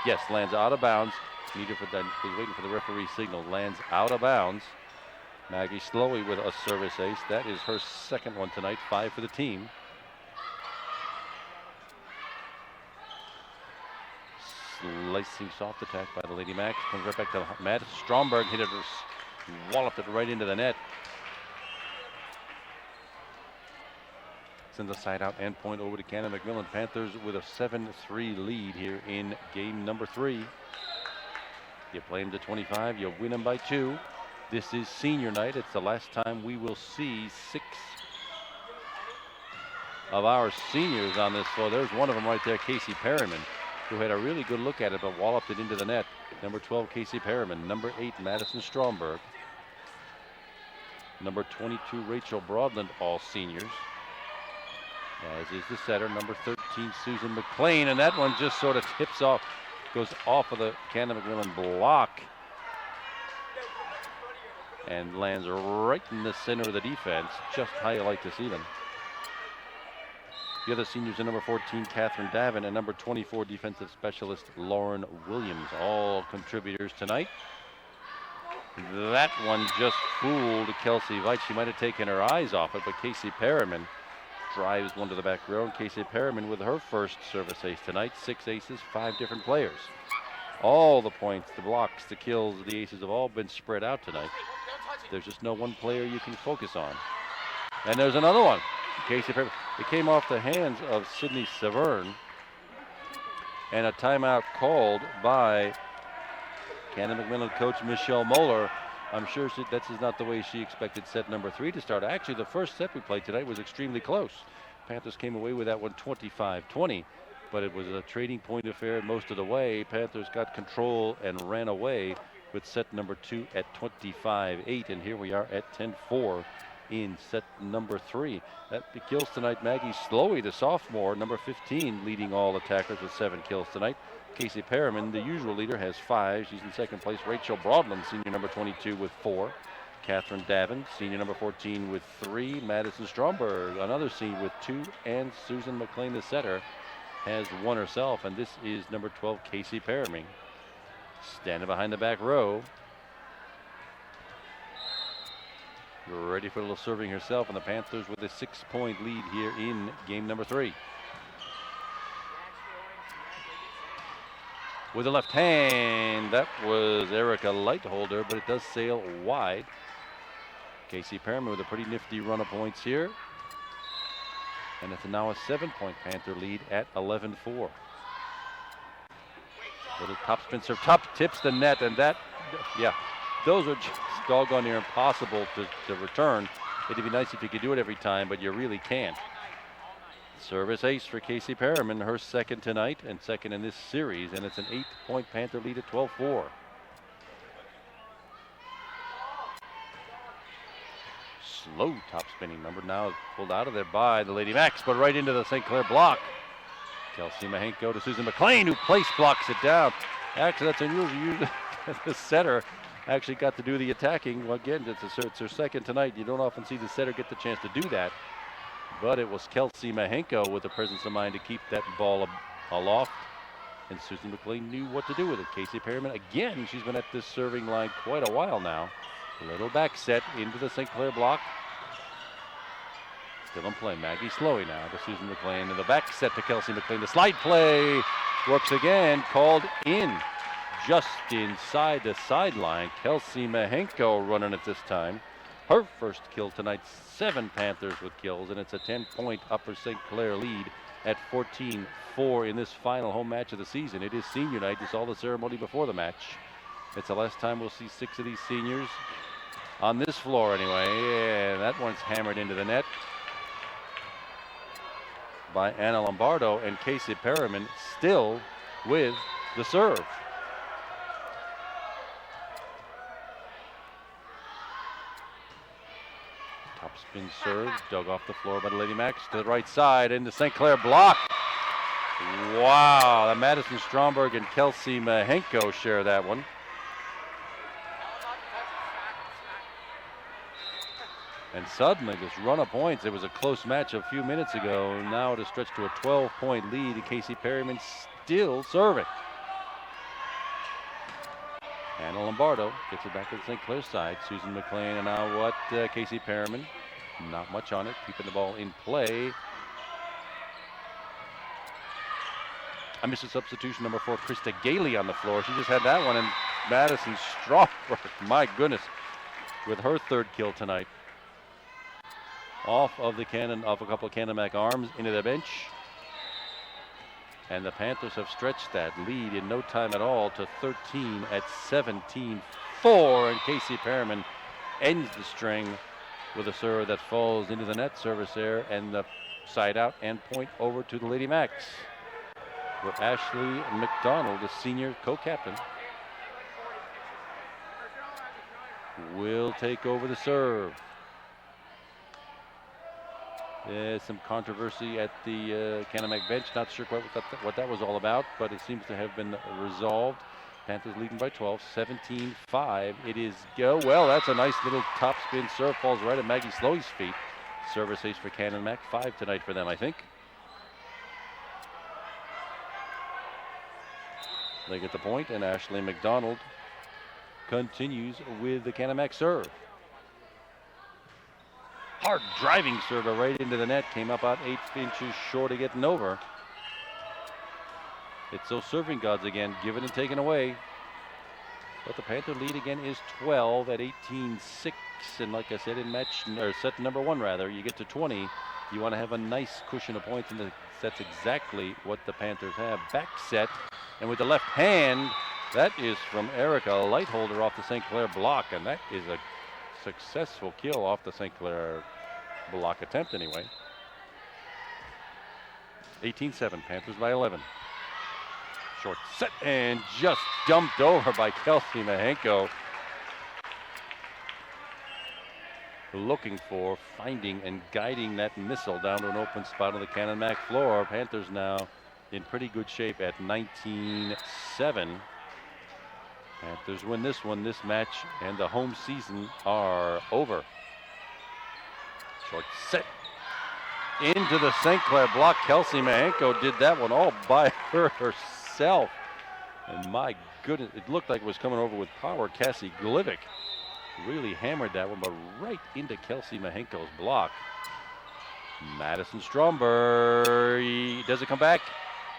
yes, lands out of bounds. Needed for that. Was waiting for the referee signal. Lands out of bounds. Maggie Slowey with a service ace. That is her second one tonight. 5 for the team. Slicing soft attack by the Lady Macs. Comes right back to Matt Stromberg. Hit it, walloped it right into the net. Sends a side out and point over to Canon-McMillan. Panthers with a 7-3 lead here in game number 3. You play them to 25. You win them by 2. This is senior night. It's the last time we will see 6 of our seniors on this floor. There's one of them right there, Casey Perryman, who had a really good look at it but walloped it into the net. Number 12, Casey Perryman. Number 8, Madison Stromberg. Number 22, Rachel Broadland, all seniors. As is the setter, number 13, Susan McLean. And that one just sort of tips off, goes off of the Canon-McMillan block, and lands right in the center of the defense, just how you like to see them. The other seniors are number 14, Catherine Davin, and number 24, defensive specialist Lauren Williams, all contributors tonight. That one just fooled Kelsey Veit. She might have taken her eyes off it, but Casey Perryman drives one to the back row. And Casey Perryman with her first service ace tonight. 6 aces, 5 different players. All the points, the blocks, the kills, the aces have all been spread out tonight. There's just no one player you can focus on. And there's another one. Casey Perryman. It came off the hands of Sydney Severn. And a timeout called by Canon-McMillan coach Michelle Moeller. I'm sure this is not the way she expected set number 3 to start. Actually, the first set we played tonight was extremely close. Panthers came away with that one 25-20. But it was a trading point affair most of the way. Panthers got control and ran away with set number 2 at 25-8. And here we are at 10-4 in set number 3. That kills tonight Maggie Slowey, the sophomore, number 15, leading all attackers with 7 kills tonight. Casey Perryman, the usual leader, has 5. She's in second place. Rachel Broadland, senior number 22, with 4. Catherine Davin, senior number 14, with 3. Madison Stromberg, another senior, with 2. And Susan McLean, the setter, has 1 herself. And this is number 12, Casey Perryman, standing behind the back row, ready for a little serving herself. And the Panthers with a 6-point lead here in game number 3. With the left hand, that was Erica Lightholder, but it does sail wide. Casey Perryman with a pretty nifty run of points here. And it's now a 7-point Panther lead at 11-4. Little top spin serve, top tips the net, and that, yeah, those are just doggone near impossible to return. It'd be nice if you could do it every time, but you really can't. Service ace for Casey Perriman, her second tonight and second in this series, and it's an 8-point Panther lead at 12-4. Slow top spinning number now pulled out of there by the Lady Macs, but right into the St. Clair block. Kelsey Mahenko to Susan McLean, who place blocks it down. Actually, that's unusual. The setter actually got to do the attacking. Well, again, it's her second tonight. You don't often see the setter get the chance to do that. But it was Kelsey Mahenko with the presence of mind to keep that ball aloft. And Susan McLean knew what to do with it. Casey Perriman, again, she's been at this serving line quite a while now. A little back set into the St. Clair block. Still in play. Maggie Slowey now to Susan McLean. And the back set to Kelsey McLean. The slide play works again. Called in just inside the sideline. Kelsey Mahenko running it this time. Her first kill tonight. 7 Panthers with kills. And it's a 10-point Upper St. Clair lead at 14-4 in this final home match of the season. It is senior night. You saw the ceremony before the match. It's the last time we'll see 6 of these seniors on this floor anyway. Yeah, that one's hammered into the net by Anna Lombardo, and Casey Perriman still with the serve. Top spin serve, dug off the floor by the Lady Macs to the right side into St. Clair block. Wow, the Madison Stromberg and Kelsey Mahenko share that one. And suddenly this run of points, it was a close match a few minutes ago. Now it has stretched to a 12-point lead, and Casey Perriman still serving. Anna Lombardo gets it back to the St. Clair side. Susan McLean, and now what? Casey Perriman, not much on it, keeping the ball in play. I missed a substitution, number 4, Krista Gailey on the floor. She just had that one, and Madison Stromberg, my goodness, with her third kill tonight. Off of a couple of Canon-Mac arms into the bench. And the Panthers have stretched that lead in no time at all to 13 at 17-4. And Casey Perriman ends the string with a serve that falls into the net. Service there and the side out and point over to the Lady Macs, where Ashley McDonald, the senior co-captain, will take over the serve. There's some controversy at the Canon-Mac bench. Not sure quite what that was all about, but it seems to have been resolved. Panthers leading by 12, 17-5. It is go. Well, that's a nice little top spin serve. Falls right at Maggie Slowey's feet. Service ace for Canon-Mac. 5 tonight for them, I think. They get the point, and Ashley McDonald continues with the Canon-Mac serve. Hard driving serve right into the net. Came up about 8 inches short of getting over. It's those serving gods again, given and taken away. But the Panther lead again is 12 at 18-6. And like I said, in set number 1 rather, you get to 20. You want to have a nice cushion of points, and that's exactly what the Panthers have. Back set, and with the left hand, that is from Erica Lightholder off the St. Clair block, and that is a successful kill off the St. Clair block attempt anyway. 18-7, Panthers by 11. Short set and just dumped over by Kelsey Mahenko. Looking for, finding, and guiding that missile down to an open spot on the Canon-Mac floor. Panthers now in pretty good shape at 19-7. Panthers win this one. This match and the home season are over. Short set into the St. Clair block. Kelsey Mahenko did that one all by herself. And my goodness, it looked like it was coming over with power. Cassie Glivic really hammered that one, but right into Kelsey Mahenko's block. Madison Stromberg, does it come back?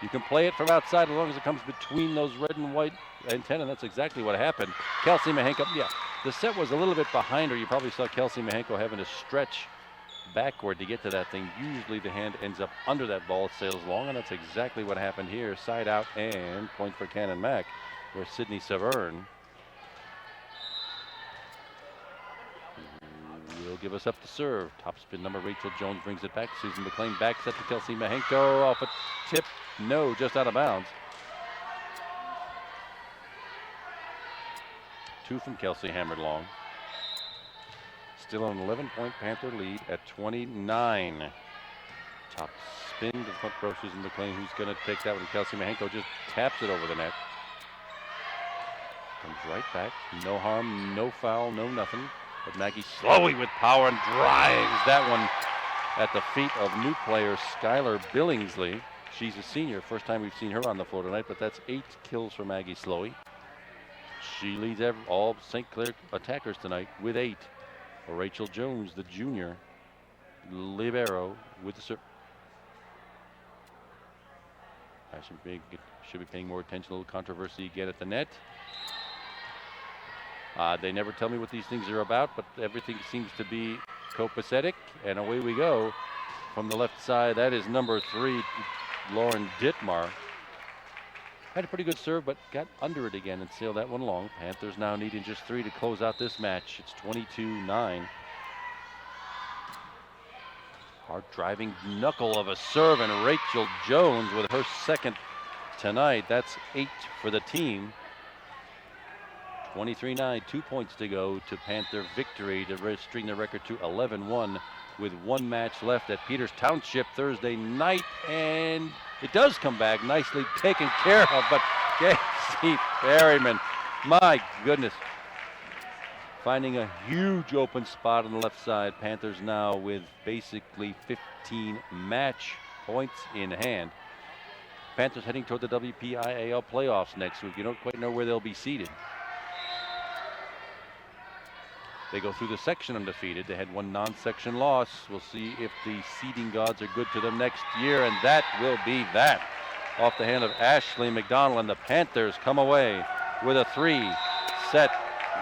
You can play it from outside as long as it comes between those red and white antenna. That's exactly what happened. Kelsey Mahenko, yeah, the set was a little bit behind her. You probably saw Kelsey Mahenko having to stretch backward to get to that thing. Usually the hand ends up under that ball. It sails long, and that's exactly what happened here. Side out and point for Canon-Mac, where Sydney Severn give us up to serve. Topspin number Rachel Jones brings it back. Susan McLean back set to Kelsey Mahenko. Off a tip. No, just out of bounds. 2 from Kelsey, hammered long. Still an 11-point Panther lead at 29. Top spin to the front row, Susan McLean, who's going to take that one. Kelsey Mahenko just taps it over the net. Comes right back. No harm, no foul, no nothing. But Maggie Slowey with power and drives that one at the feet of new player Skylar Billingsley. She's a senior. First time we've seen her on the floor tonight, but that's 8 kills for Maggie Slowey. She leads all St. Clair attackers tonight with 8. For Rachel Jones, the junior libero, with the serve. I should be paying more attention. A little controversy again at the net. They never tell me what these things are about, but everything seems to be copacetic. And away we go from the left side. That is number 3, Lauren Dittmar. Had a pretty good serve, but got under it again and sailed that one long. Panthers now needing just 3 to close out this match. It's 22-9. Hard driving knuckle of a serve, and Rachel Jones with her second tonight. That's 8 for the team. 23-9, 2 points to go to Panther victory to string the record to 11-1 with 1 match left at Peters Township Thursday night. And it does come back, nicely taken care of, but Casey Perryman, my goodness, finding a huge open spot on the left side. Panthers now with basically 15 match points in hand. Panthers heading toward the WPIAL playoffs next week. You don't quite know where they'll be seated. They go through the section undefeated. They had 1 non-section loss. We'll see if the seeding gods are good to them next year, and that will be that. Off the hand of Ashley McDonald, and the Panthers come away with a 3-set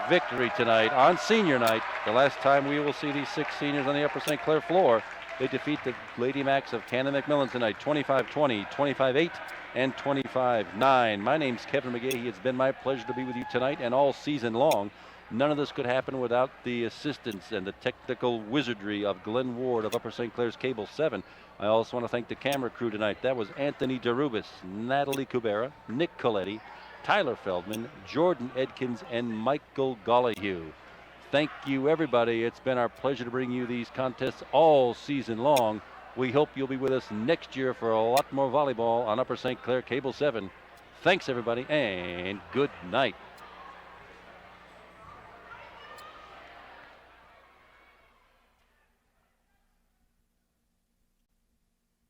victory tonight on senior night. The last time we will see these 6 seniors on the Upper St. Clair floor. They defeat the Lady Macs of Canon-McMillan tonight, 25-20, 25-8, and 25-9. My name's Kevin McGahey. It's been my pleasure to be with you tonight and all season long. None of this could happen without the assistance and the technical wizardry of Glenn Ward of Upper St. Clair's Cable 7. I also want to thank the camera crew tonight. That was Anthony DeRubis, Natalie Kubera, Nick Coletti, Tyler Feldman, Jordan Edkins, and Michael Gollihue. Thank you, everybody. It's been our pleasure to bring you these contests all season long. We hope you'll be with us next year for a lot more volleyball on Upper St. Clair Cable 7. Thanks, everybody, and good night.